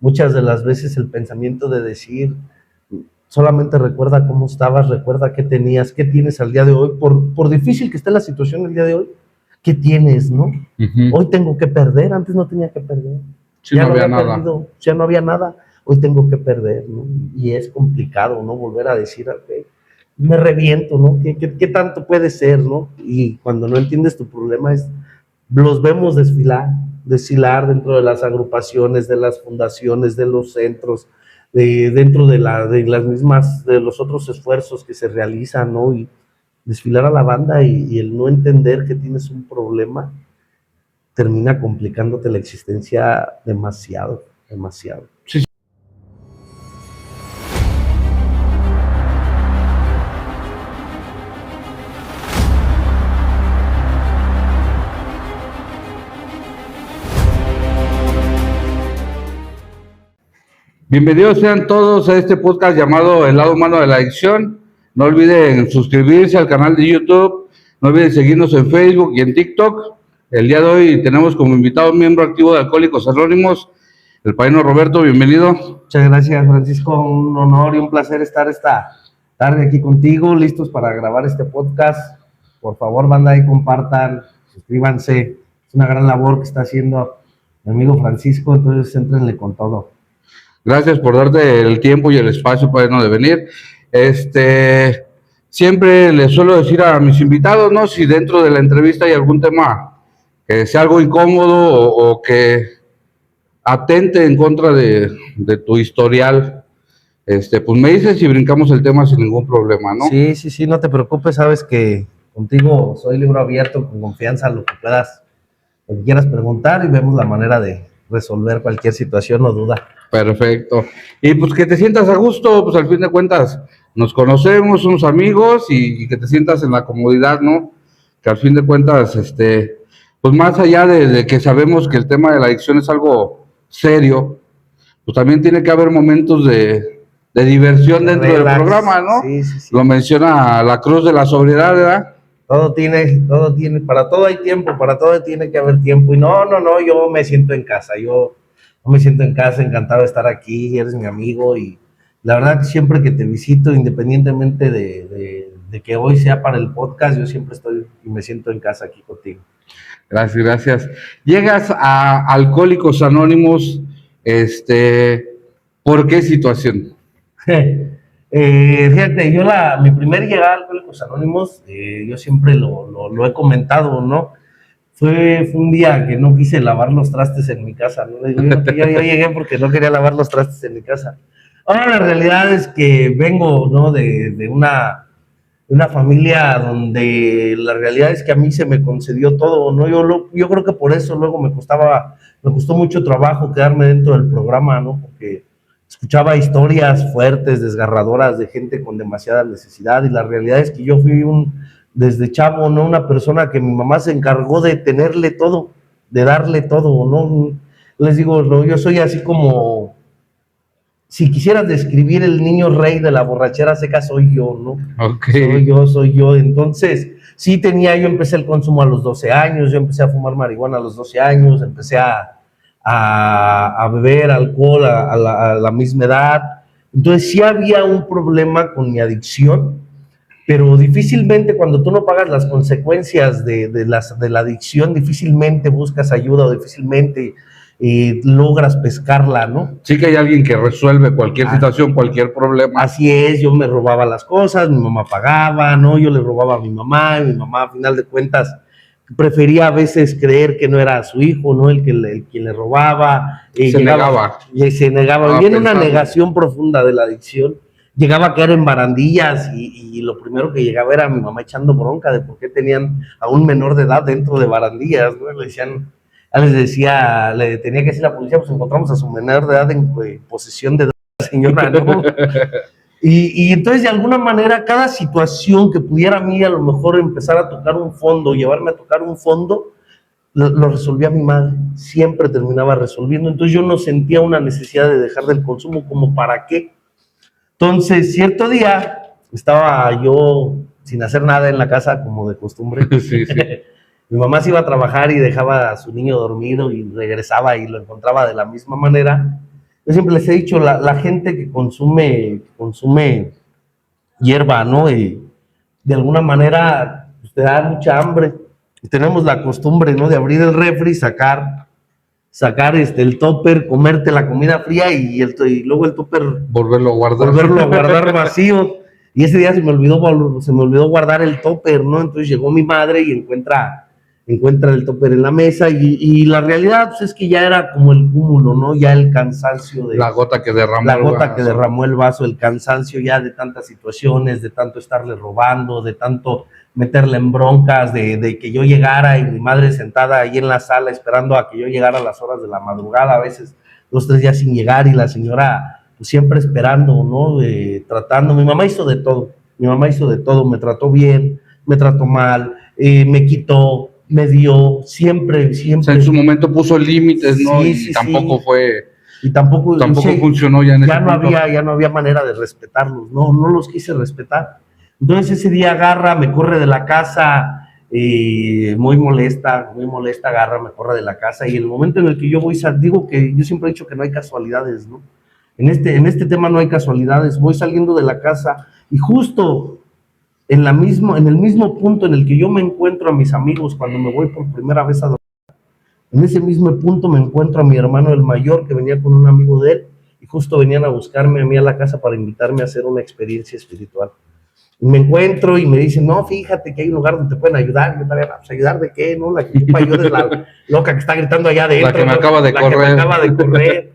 muchas de las veces el pensamiento de decir, solamente recuerda cómo estabas, recuerda qué tenías, qué tienes al día de hoy, por difícil que esté la situación el día de hoy, ¿qué tienes, no? Hoy tengo que perder, antes no tenía que perder. Sí, ya no había nada. Perdido, ya no había nada, hoy tengo que perder, ¿no? Y es complicado, ¿no? Volver a decir, okay, me reviento, ¿no? ¿Qué tanto puede ser, no? Y cuando no entiendes tu problema los vemos desfilar dentro de las agrupaciones, de las fundaciones, de los centros, dentro de las mismas, de los otros esfuerzos que se realizan, ¿no? Y desfilar a la banda y el no entender que tienes un problema termina complicándote la existencia demasiado. Sí. Bienvenidos sean todos a este podcast llamado El lado humano de la adicción. No olviden suscribirse al canal de YouTube, no olviden seguirnos en Facebook y en TikTok. El día de hoy tenemos como invitado un miembro activo de Alcohólicos Anónimos, el padrino Roberto. Bienvenido. Muchas gracias, Francisco, un honor y un placer estar esta tarde aquí contigo, listos para grabar este podcast. Por favor, banda, ahí compartan, suscríbanse, es una gran labor que está haciendo mi amigo Francisco, entonces éntrenle con todo. Gracias por darte el tiempo y el espacio, padrino, de venir. Siempre les suelo decir a mis invitados, ¿no? Si dentro de la entrevista hay algún tema que sea algo incómodo o que atente en contra de tu historial, pues me dices y brincamos el tema sin ningún problema, ¿no? Sí, no te preocupes, sabes que contigo soy libro abierto, con confianza, lo que quieras preguntar y vemos la manera de resolver cualquier situación o duda. Perfecto. Y pues que te sientas a gusto, pues al fin de cuentas nos conocemos, somos amigos y que te sientas en la comodidad, ¿no? Que al fin de cuentas, pues más allá de que sabemos que el tema de la adicción es algo serio, pues también tiene que haber momentos de diversión dentro del programa, ¿no? Sí. Lo menciona la cruz de la sobriedad, ¿verdad? Todo tiene, para todo hay tiempo, para todo tiene que haber tiempo. Y no, yo me siento en casa, encantado de estar aquí, eres mi amigo y la verdad que siempre que te visito, independientemente de que hoy sea para el podcast, yo siempre estoy y me siento en casa aquí contigo. Gracias. Llegas a Alcohólicos Anónimos, ¿por qué situación? Fíjate, mi primer llegada a Alcohólicos Anónimos, yo siempre lo he comentado, ¿no? Fue un día que no quise lavar los trastes en mi casa, ¿no? Yo llegué porque no quería lavar los trastes en mi casa. Ahora la realidad es que vengo, ¿no? de una familia donde la realidad es que a mí se me concedió todo, ¿no? Yo creo que por eso luego me costó mucho trabajo quedarme dentro del programa, ¿no? Porque escuchaba historias fuertes, desgarradoras de gente con demasiada necesidad y la realidad es que yo fui desde chavo, ¿no? Una persona que mi mamá se encargó de tenerle todo, de darle todo, ¿no? Les digo, no, yo soy así como, si quisieras describir el niño rey de la borrachera seca, soy yo, ¿no? Okay. Soy yo. Entonces, sí yo empecé el consumo a los 12 años, yo empecé a fumar marihuana a los 12 años, empecé a beber alcohol a la misma edad. Entonces, sí había un problema con mi adicción, pero difícilmente cuando tú no pagas las consecuencias de la adicción, difícilmente buscas ayuda o difícilmente logras pescarla, ¿no? Sí que hay alguien que resuelve cualquier situación, cualquier problema. Así es, yo me robaba las cosas, mi mamá pagaba, ¿no? Yo le robaba a mi mamá, y mi mamá a final de cuentas prefería a veces creer que no era su hijo, ¿no? Quien le robaba. Se negaba. Se negaba, vivía en una negación profunda de la adicción. Llegaba a caer en barandillas y lo primero que llegaba era mi mamá echando bronca de por qué tenían a un menor de edad dentro de barandillas, ¿no? Les decía, le tenía que decir a la policía, pues encontramos a su menor de edad en posesión de la señora, ¿no? Y entonces, de alguna manera, cada situación que pudiera a mí a lo mejor empezar a tocar un fondo, llevarme a tocar un fondo, lo resolvía mi madre, siempre terminaba resolviendo. Entonces yo no sentía una necesidad de dejar del consumo, como para qué. Entonces, cierto día, estaba yo sin hacer nada en la casa, como de costumbre. Sí. Mi mamá se iba a trabajar y dejaba a su niño dormido y regresaba y lo encontraba de la misma manera. Yo siempre les he dicho, la gente que consume hierba, ¿no? De alguna manera pues, te da mucha hambre. Y tenemos la costumbre, ¿no? De abrir el refri, sacar el topper, comerte la comida fría y luego el topper volverlo a guardar vacío. Y ese día se me olvidó guardar el topper, ¿no? Entonces llegó mi madre y encuentra el topper en la mesa y la realidad pues, es que ya era como el cúmulo, ¿no? Ya el cansancio de... La gota que derramó el vaso, el cansancio ya de tantas situaciones, de tanto estarle robando, de tanto meterle en broncas, de que yo llegara y mi madre sentada ahí en la sala esperando a que yo llegara a las horas de la madrugada, a veces 2, 3 días sin llegar y la señora pues, siempre esperando, ¿no? Tratando. Mi mamá hizo de todo, me trató bien, me trató mal, me quitó, me dio, siempre. O sea, en su momento puso límites, ¿no? Sí, y tampoco fue... Y tampoco funcionó ya en ese punto. Ya no había manera de respetarlos, no los quise respetar. Entonces ese día agarra, me corre de la casa, muy molesta, agarra, me corre de la casa, y el momento en el que yo voy, digo que yo siempre he dicho que no hay casualidades, ¿no? En este tema no hay casualidades, voy saliendo de la casa, y justo en el mismo punto en el que yo me encuentro a mis amigos cuando me voy por primera vez a dormir, en ese mismo punto me encuentro a mi hermano el mayor que venía con un amigo de él, y justo venían a buscarme a mí a la casa para invitarme a hacer una experiencia espiritual. Y me encuentro y me dicen, no, fíjate que hay un lugar donde te pueden ayudar. Yo todavía, pues, ¿ayudar de qué? ¿No? La que ocupa ayuda es la loca que está gritando allá adentro. La que me acaba de correr.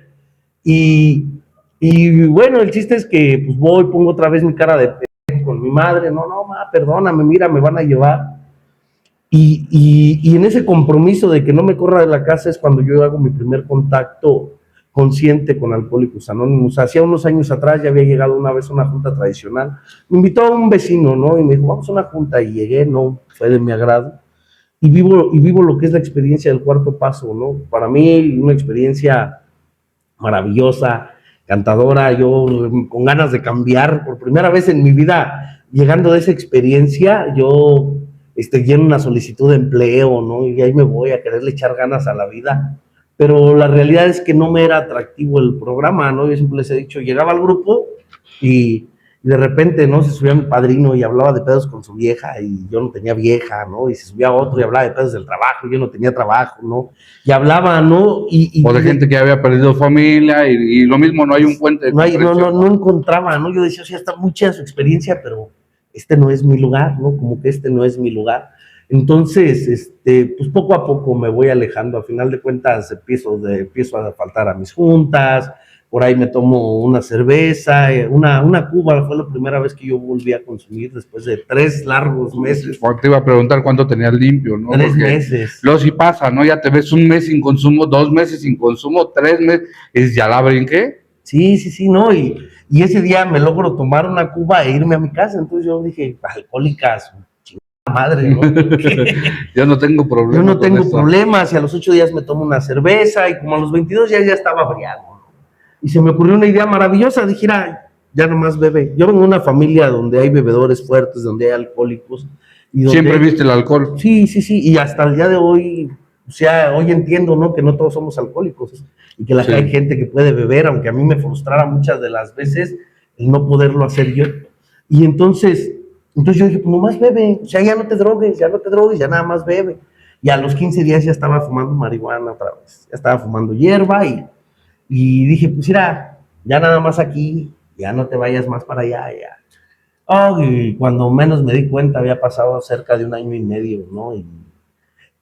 Y bueno, el chiste es que pues voy, pongo otra vez mi cara de pendejo con mi madre. No, ma, perdóname, mira, me van a llevar. Y en ese compromiso de que no me corra de la casa es cuando yo hago mi primer contacto consciente con Alcohólicos Anónimos. Hacía unos años atrás ya había llegado una vez a una junta tradicional. Me invitó a un vecino, ¿no? Y me dijo, vamos a una junta, y llegué, no fue de mi agrado. Y vivo lo que es la experiencia del cuarto paso, ¿no? Para mí, una experiencia maravillosa, cantadora, yo con ganas de cambiar, por primera vez en mi vida, llegando de esa experiencia, yo lleno una solicitud de empleo, ¿no? Y ahí me voy a quererle echar ganas a la vida. Pero la realidad es que no me era atractivo el programa, ¿no? Yo siempre les he dicho, llegaba al grupo y de repente, ¿no? Se subía mi padrino y hablaba de pedos con su vieja y yo no tenía vieja, ¿no? Y se subía otro y hablaba de pedos del trabajo y yo no tenía trabajo, ¿no? Y hablaba, ¿no? O de gente que había perdido familia y lo mismo, no hay un puente de no encontraba, ¿no? Yo decía, o sea, está muy chida su experiencia, pero este no es mi lugar, ¿no? Como que este no es mi lugar. Entonces, pues poco a poco me voy alejando. A final de cuentas empiezo a faltar a mis juntas, por ahí me tomo una cerveza, una Cuba, fue la primera vez que yo volví a consumir después de 3 largos meses. Te iba a preguntar cuánto tenías limpio, ¿no? 3 meses. Luego sí pasa, ¿no? Ya te ves 1 mes sin consumo, 2 meses sin consumo, 3 meses, y ya la brinqué. Sí, ¿no? Y ese día me logro tomar una Cuba e irme a mi casa, entonces yo dije, alcohólicas, madre, ¿no? Yo no tengo problemas. Yo no tengo problemas, y a los 8 días me tomo una cerveza, y como a los 22 ya estaba briago, ¿no? Y se me ocurrió una idea maravillosa, dije, ya nomás bebe. Yo vengo de una familia donde hay bebedores fuertes, donde hay alcohólicos. Y donde ¿siempre viste el alcohol? Sí, y hasta el día de hoy, o sea, hoy entiendo, ¿no? Que no todos somos alcohólicos, y que hay gente que puede beber, aunque a mí me frustrara muchas de las veces el no poderlo hacer yo. Y entonces yo dije, pues nomás bebe, o sea, ya no te drogues, ya nada más bebe. Y a los 15 días ya estaba fumando marihuana otra vez, ya estaba fumando hierba y dije, pues mira, ya nada más aquí, ya no te vayas más para allá, ya. Y cuando menos me di cuenta había pasado cerca de 1 año y medio, ¿no?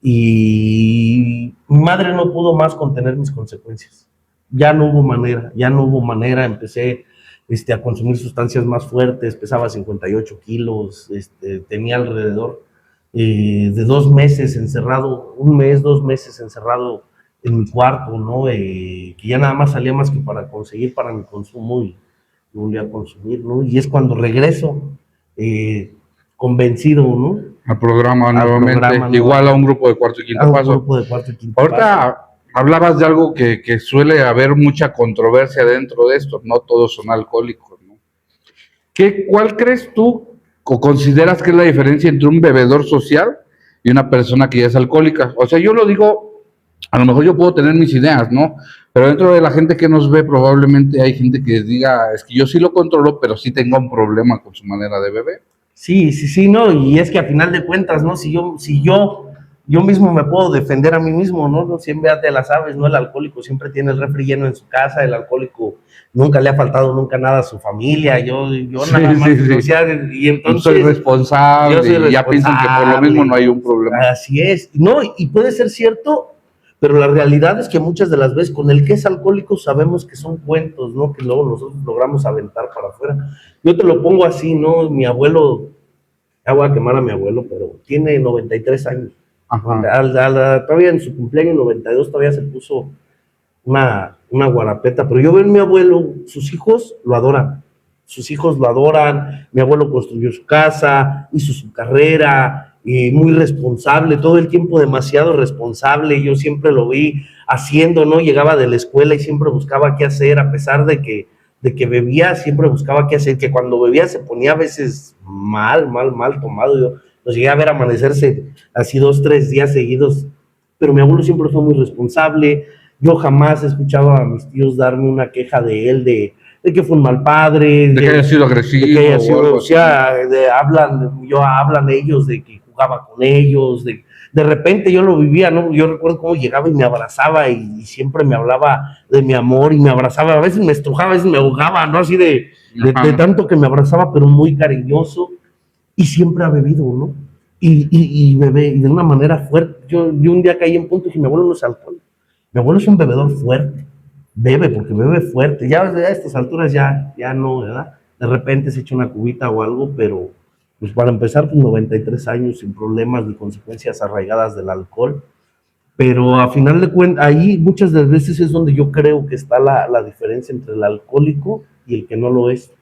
Y mi madre no pudo más contener mis consecuencias. Ya no hubo manera, empecé a consumir sustancias más fuertes, pesaba 58 kilos, tenía alrededor de 2 meses encerrado, 1 mes, 2 meses encerrado en mi cuarto, ¿no? Que ya nada más salía más que para conseguir para mi consumo y volví a consumir, ¿no? Y es cuando regreso convencido, ¿no? Al programa nuevamente, igual a un grupo de cuarto y quinto paso. Ahorita hablabas de algo que suele haber mucha controversia dentro de esto, no todos son alcohólicos, ¿no? ¿Cuál crees tú o consideras que es la diferencia entre un bebedor social y una persona que ya es alcohólica? O sea, yo lo digo a lo mejor yo puedo tener mis ideas, ¿no? Pero dentro de la gente que nos ve, probablemente hay gente que diga, es que yo sí lo controlo, pero sí tengo un problema con su manera de beber. Sí, no, y es que a final de cuentas, ¿no? Si yo mismo me puedo defender a mí mismo, ¿no? No, siempre ya te la sabes, ¿no? El alcohólico siempre tiene el refri lleno en su casa, el alcohólico nunca le ha faltado nunca nada a su familia, yo Sí, nada más, sí, o sí. sea, y Yo entonces... soy responsable, Yo soy y ya piensan que por lo mismo no hay un problema. Así es. No, y puede ser cierto, pero la realidad es que muchas de las veces con el que es alcohólico sabemos que son cuentos, ¿no? Que luego nosotros logramos aventar para afuera. Yo te lo pongo así, ¿no? Mi abuelo, ya voy a quemar a mi abuelo, pero tiene 93 años. Todavía en su cumpleaños 92 todavía se puso una guarapeta, pero yo veo a mi abuelo, sus hijos lo adoran. Sus hijos lo adoran, mi abuelo construyó su casa, hizo su carrera, y muy responsable, todo el tiempo demasiado responsable, yo siempre lo vi haciendo, ¿no? Llegaba de la escuela y siempre buscaba qué hacer, a pesar de que bebía, siempre buscaba qué hacer, que cuando bebía se ponía a veces mal tomado, yo los llegué a ver amanecerse así 2, 3 días seguidos, pero mi abuelo siempre fue muy responsable, yo jamás he escuchado a mis tíos darme una queja de él, de que fue un mal padre, de que haya sido agresivo, de que haya sido, o sea, hablan ellos de que jugaba con ellos, de repente yo lo vivía, ¿no? Yo recuerdo cómo llegaba y me abrazaba y siempre me hablaba de mi amor y me abrazaba, a veces me estrujaba, a veces me ahogaba, ¿no? Así de tanto que me abrazaba, pero muy cariñoso, y siempre ha bebido, ¿no? Y bebe, y de una manera fuerte. Yo un día caí en punto y dije, mi abuelo no es alcohol, mi abuelo es un bebedor fuerte, bebe porque bebe fuerte, ya a estas alturas ya no, ¿verdad? De repente se echa una cubita o algo, pero pues para empezar, pues 93 años sin problemas ni consecuencias arraigadas del alcohol, pero a final de cuentas, ahí muchas de las veces es donde yo creo que está la diferencia entre el alcohólico y el que no lo es.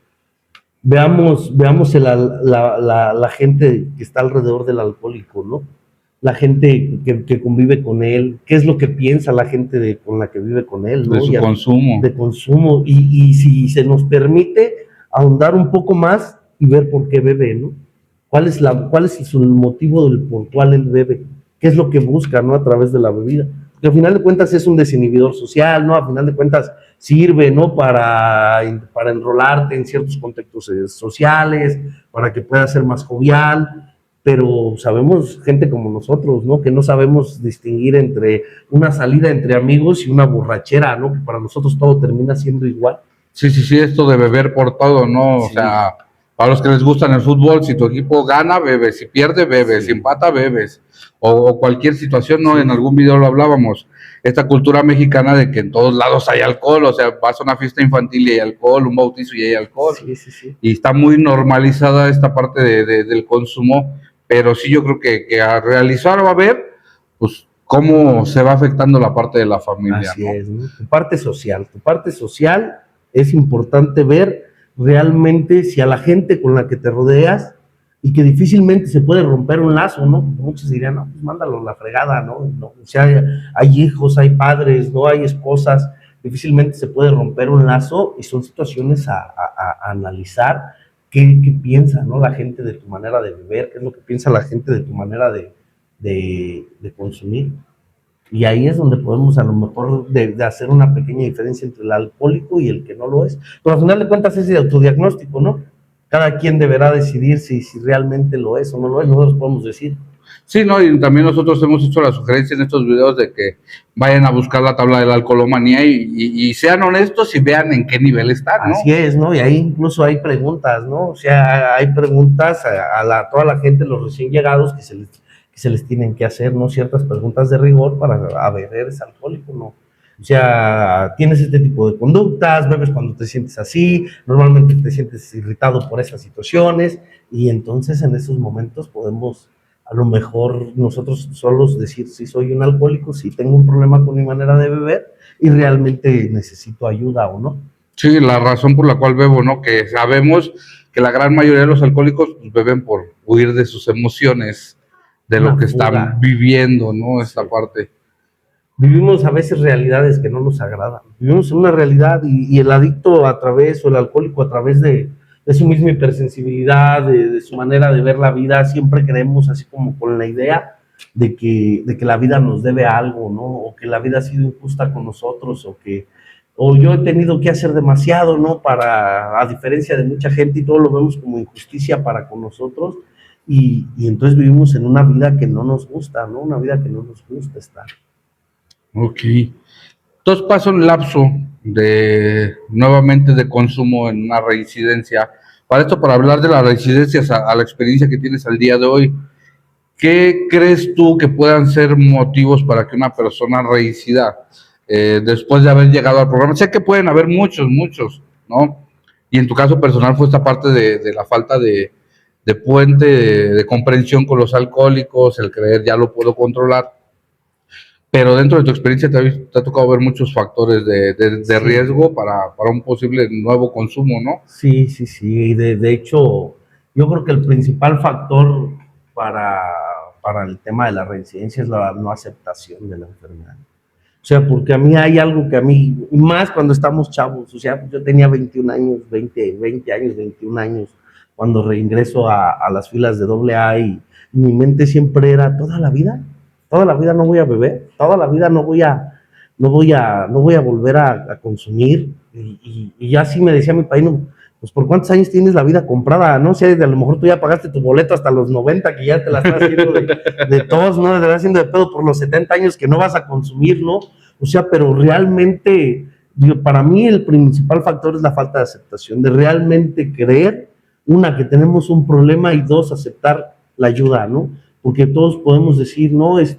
Veamos la gente que está alrededor del alcohólico, ¿no? La gente que convive con él, qué es lo que piensa la gente con la que vive con él, ¿no? De su consumo. De consumo, y si se nos permite ahondar un poco más y ver por qué bebe, ¿no? ¿Cuál es el motivo del por cual él bebe? ¿Qué es lo que busca, ¿no? A través de la bebida. Porque al final de cuentas es un desinhibidor social, ¿no? Al final de cuentas sirve, ¿no? Para enrolarte en ciertos contextos sociales, para que puedas ser más jovial, pero sabemos gente como nosotros, ¿no? Que no sabemos distinguir entre una salida entre amigos y una borrachera, ¿no? Que para nosotros todo termina siendo igual. Sí, esto de beber por todo, ¿no? Sí. O sea, para los que les gustan el fútbol, si tu equipo gana, bebes, si pierde, bebes, si empata, bebes, o cualquier situación, ¿no? En algún video lo hablábamos, esta cultura mexicana de que en todos lados hay alcohol, o sea, vas a una fiesta infantil y hay alcohol, un bautizo y hay alcohol, y está muy normalizada esta parte del consumo, pero sí yo creo que a realizar va a ver, pues, cómo se va afectando la parte de la familia. Así es, ¿no? Tu parte social es importante ver realmente si a la gente con la que te rodeas y que difícilmente se puede romper un lazo, ¿no? Muchos dirían, no, pues mándalo a la fregada, ¿no? O sea, hay hijos, hay padres, no hay esposas, difícilmente se puede romper un lazo y son situaciones a analizar qué piensa, ¿no? La gente de tu manera de beber, qué es lo que piensa la gente de tu manera de consumir. Y ahí es donde podemos a lo mejor de hacer una pequeña diferencia entre el alcohólico y el que no lo es. Pero al final de cuentas es de autodiagnóstico, ¿no? Cada quien deberá decidir si realmente lo es o no lo es, nosotros podemos decir. Sí, no, y también nosotros hemos hecho la sugerencia en estos videos de que vayan a buscar la tabla de la alcoholomanía y sean honestos y vean en qué nivel están, ¿no? Así es, ¿no? Y ahí incluso hay preguntas, ¿no? O sea, hay preguntas a toda la gente, los recién llegados, que se les tienen que hacer, ¿no? Ciertas preguntas de rigor para ver, ¿eres alcohólico? ¿No? O sea, tienes este tipo de conductas, bebes cuando te sientes así, normalmente te sientes irritado por esas situaciones, y entonces en esos momentos podemos, a lo mejor nosotros solos decir si soy un alcohólico, si tengo un problema con mi manera de beber y realmente necesito ayuda o no. Sí, la razón por la cual bebo, ¿no? Que sabemos que la gran mayoría de los alcohólicos pues, beben por huir de sus emociones, de lo que están viviendo, ¿no? Esta parte. Vivimos a veces realidades que no nos agradan. Vivimos en una realidad y el adicto a través, o el alcohólico a través de su misma hipersensibilidad, de su manera de ver la vida, siempre creemos así como con la idea de que la vida nos debe algo, ¿no? O que la vida ha sido injusta con nosotros, o yo he tenido que hacer demasiado, ¿no? A diferencia de mucha gente, y todo lo vemos como injusticia para con nosotros, y entonces vivimos en una vida que no nos gusta, ¿no? Una vida que no nos gusta estar. Ok. Entonces pasa un lapso nuevamente de consumo en una reincidencia. Para hablar de las reincidencias, a la experiencia que tienes al día de hoy, ¿qué crees tú que puedan ser motivos para que una persona reincida después de haber llegado al programa? Sé que pueden haber muchos, ¿no? Y en tu caso personal fue esta parte de la falta de puente, de comprensión con los alcohólicos, el creer ya lo puedo controlar. Pero dentro de tu experiencia te ha tocado ver muchos factores de riesgo para un posible nuevo consumo, ¿no? Sí. Y de hecho, yo creo que el principal factor para el tema de la reincidencia es la no aceptación de la enfermedad. O sea, porque a mí hay algo que a mí, más cuando estamos chavos, o sea, yo tenía 21 años, 20 años, 21 años, cuando reingreso a las filas de AA, y mi mente siempre era toda la vida no voy a beber, toda la vida no voy a volver a consumir, y ya así me decía mi padrino, pues por cuántos años tienes la vida comprada, no sé, a lo mejor tú ya pagaste tu boleto hasta los 90, que ya te la estás haciendo de todos, ¿no? Te la estás haciendo de pedo por los 70 años que no vas a consumir, ¿no? O sea, pero realmente, para mí el principal factor es la falta de aceptación, de realmente creer, una, que tenemos un problema, y dos, aceptar la ayuda, ¿no? Porque todos podemos decir, no, pues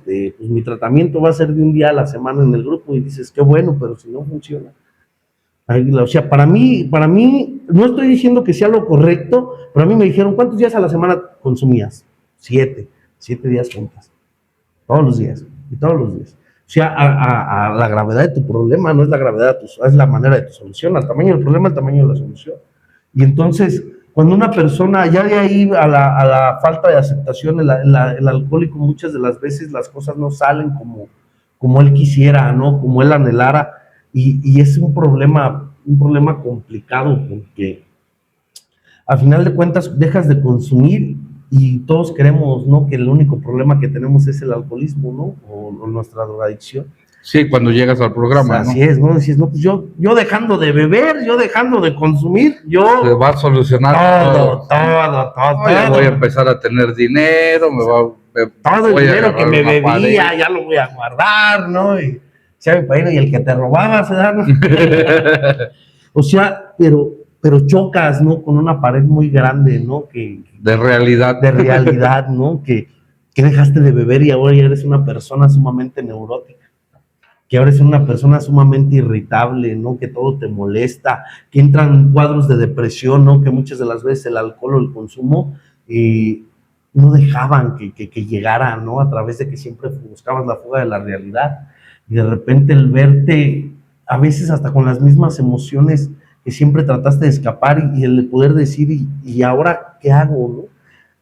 mi tratamiento va a ser de un día a la semana en el grupo, y dices, qué bueno, pero si no funciona. O sea, para mí, no estoy diciendo que sea lo correcto, pero a mí me dijeron, ¿cuántos días a la semana consumías? 7 días juntas, todos los días. O sea, a la gravedad de tu problema, no es la gravedad, es la manera de tu solución, al tamaño del problema, al tamaño de la solución. Y entonces, cuando una persona, ya de ahí a la falta de aceptación, el alcohólico, muchas de las veces las cosas no salen como él quisiera, ¿no? Como él anhelara, y es un problema complicado, porque al final de cuentas dejas de consumir, y todos creemos, ¿no?, que el único problema que tenemos es el alcoholismo, ¿no? O nuestra drogadicción. Sí, cuando llegas al programa, Así es, ¿no? Dices, no, pues yo dejando de beber, yo dejando de consumir, se va a solucionar todo. Ya voy a empezar a tener dinero, todo el dinero que me bebía, ya lo voy a guardar, ¿no? Y el que te robaba, ¿se da? O sea, pero chocas, ¿no?, con una pared muy grande, ¿no? De realidad, ¿no? Que dejaste de beber, y ahora ya eres una persona sumamente neurótica, que ahora es una persona sumamente irritable, ¿no? Que todo te molesta, que entran cuadros de depresión, ¿no? Que muchas de las veces el alcohol o el consumo no dejaban que llegara, ¿no? A través de que siempre buscabas la fuga de la realidad, y de repente el verte, a veces hasta con las mismas emociones que siempre trataste de escapar, y el poder decir, ¿y ahora qué hago, no?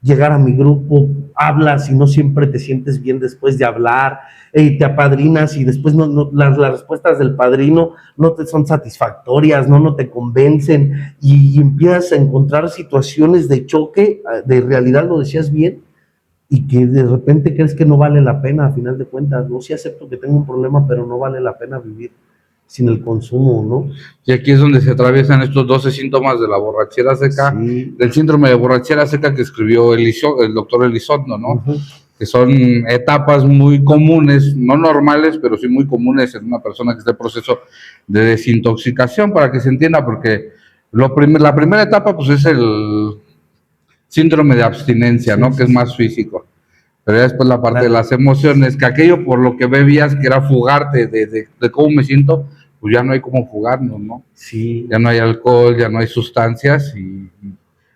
Llegar a mi grupo, hablas y no siempre te sientes bien después de hablar, te apadrinas y después las respuestas del padrino no te son satisfactorias, no te convencen, y empiezas a encontrar situaciones de choque, de realidad, lo decías bien, y que de repente crees que no vale la pena, a final de cuentas, ¿no? Sí acepto que tengo un problema, pero no vale la pena vivir sin el consumo, ¿no? Y aquí es donde se atraviesan estos 12 síntomas de la borrachera seca, sí, del síndrome de borrachera seca que escribió el doctor Elizondo, ¿no? Uh-huh. Que son etapas muy comunes, no normales, pero sí muy comunes en una persona que está en proceso de desintoxicación, para que se entienda, porque la primera etapa pues es el síndrome de abstinencia, ¿no? Que es más físico. Pero ya después la parte de las emociones, que aquello por lo que bebías, que era fugarte de cómo me siento, pues ya no hay cómo fugarnos, ¿no? Sí. Ya no hay alcohol, ya no hay sustancias,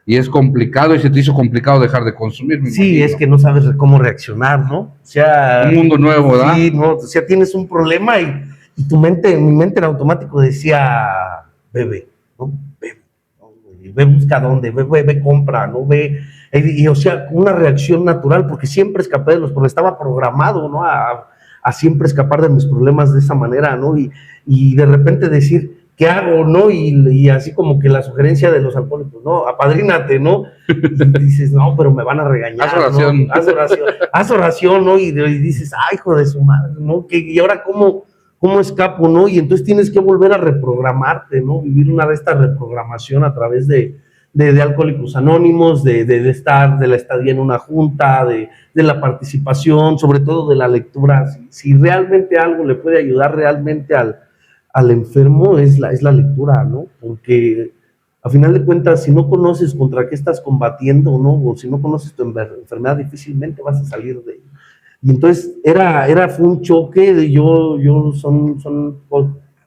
y es complicado, y se te hizo complicado dejar de consumir. Sí, imagino. es que no sabes cómo reaccionar, ¿no? O sea, un mundo nuevo, ¿verdad? Sí, no, o sea, tienes un problema, y mi mente en automático decía, bebe, ¿no? Bebe, ¿no? Ve, busca dónde, ve, compra, ¿no? Ve, y o sea, una reacción natural, porque siempre escapé de los problemas, estaba programado, ¿no? A siempre escapar de mis problemas de esa manera, ¿no? Y de repente decir, ¿qué hago, no? Y así como que la sugerencia de los alcohólicos, no, apadrínate, ¿no? Y dices, no, pero me van a regañar, Haz oración. ¿no? Haz oración, ¿no? Y dices, ay, hijo de su madre, ¿no? ¿Y ahora cómo escapo, no? Y entonces tienes que volver a reprogramarte, ¿no? Vivir una de esta reprogramación a través de Alcohólicos Anónimos, de estar, de la estadía en una junta, de la participación, sobre todo de la lectura. Si realmente algo le puede ayudar realmente al enfermo es la lectura, ¿no? Porque a final de cuentas, si no conoces contra qué estás combatiendo, ¿no? O si no conoces tu enfermedad, difícilmente vas a salir de ella. Y entonces fue un choque, son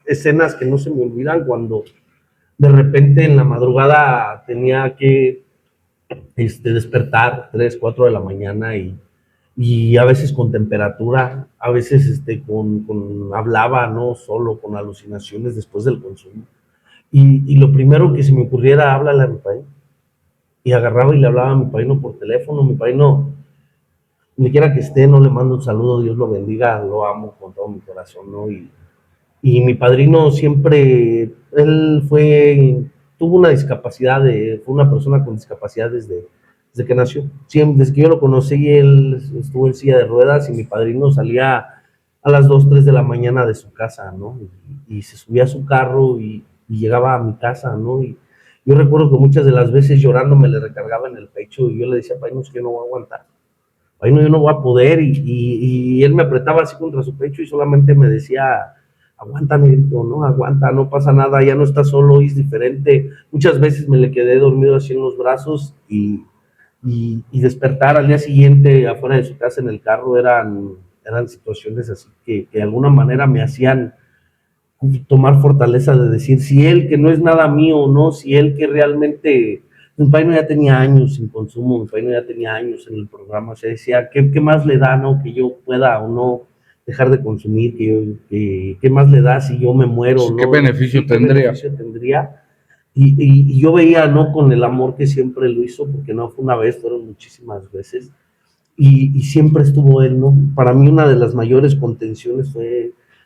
escenas que no se me olvidan cuando de repente en la madrugada tenía que despertar 3, 4 de la mañana y a veces con temperatura, a veces hablaba, ¿no? Solo, con alucinaciones después del consumo. Y lo primero que se me ocurriera, háblale a mi padrino. Y agarraba y le hablaba a mi padrino por teléfono. Mi padrino, donde quiera que esté, no le mando un saludo, Dios lo bendiga, lo amo con todo mi corazón, ¿no? Y mi padrino siempre, tuvo una discapacidad, fue una persona con discapacidad desde que nació. Siempre, desde que yo lo conocí, él estuvo en silla de ruedas y mi padrino salía a las 2, 3 de la mañana de su casa, ¿no? Y se subía a su carro y llegaba a mi casa, ¿no? Y yo recuerdo que muchas de las veces llorando me le recargaba en el pecho y yo le decía, padrino, es que yo no voy a aguantar. Padrino, yo no voy a poder. Y él me apretaba así contra su pecho y solamente me decía, aguanta, Miguelito, no, aguanta, no pasa nada, ya no estás solo, es diferente. Muchas veces me le quedé dormido así en los brazos y despertar al día siguiente afuera de su casa en el carro eran situaciones así que de alguna manera me hacían tomar fortaleza de decir, si él que no es nada mío, ¿no? Si él que realmente, mi padre ya tenía años sin consumo, mi padre ya tenía años en el programa, o sea, decía, ¿qué más le da, no? Que yo pueda o no dejar de consumir, ¿qué más le da si yo me muero, ¿no? ¿Qué beneficio tendría? Y yo veía, ¿no? Con el amor que siempre lo hizo, porque no fue una vez, fueron muchísimas veces, y siempre estuvo él, ¿no? Para mí una de las mayores contenciones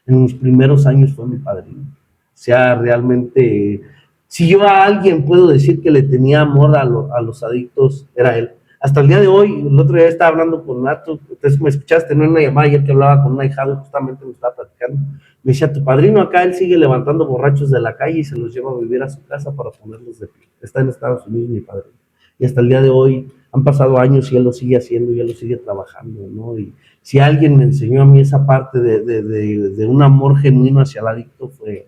en mis primeros años fue mi padrino. O sea, realmente, si yo a alguien puedo decir que le tenía amor a los adictos, era él. Hasta el día de hoy, el otro día estaba hablando con Nato, ustedes me escuchaste, ¿no? En una llamada ayer que hablaba con un ahijado, justamente me estaba platicando. Me decía, tu padrino acá, él sigue levantando borrachos de la calle y se los lleva a vivir a su casa para ponerlos de pie. Está en Estados Unidos mi padrino. Y hasta el día de hoy, han pasado años y él lo sigue haciendo y él lo sigue trabajando, ¿no? Y si alguien me enseñó a mí esa parte de un amor genuino hacia el adicto fue.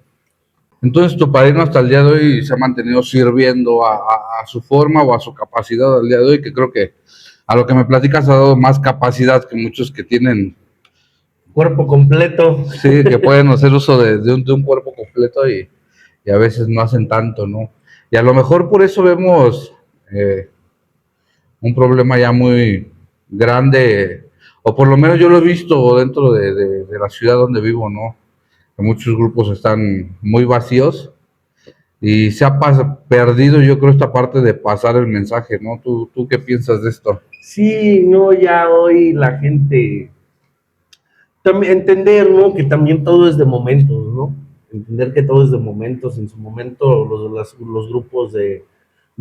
Entonces tu padrino hasta el día de hoy se ha mantenido sirviendo a su forma o a su capacidad al día de hoy, que creo que a lo que me platicas ha dado más capacidad que muchos que tienen cuerpo completo. Sí, que pueden hacer uso de un cuerpo completo y a veces no hacen tanto, ¿no? Y a lo mejor por eso vemos un problema ya muy grande, o por lo menos yo lo he visto dentro de la ciudad donde vivo, ¿no? Que muchos grupos están muy vacíos y se ha perdido, yo creo, esta parte de pasar el mensaje, ¿no? ¿Tú qué piensas de esto? Sí, no, ya hoy la gente, también entender, ¿no? Que también todo es de momentos, ¿no? Entender que todo es de momentos. En su momento los grupos de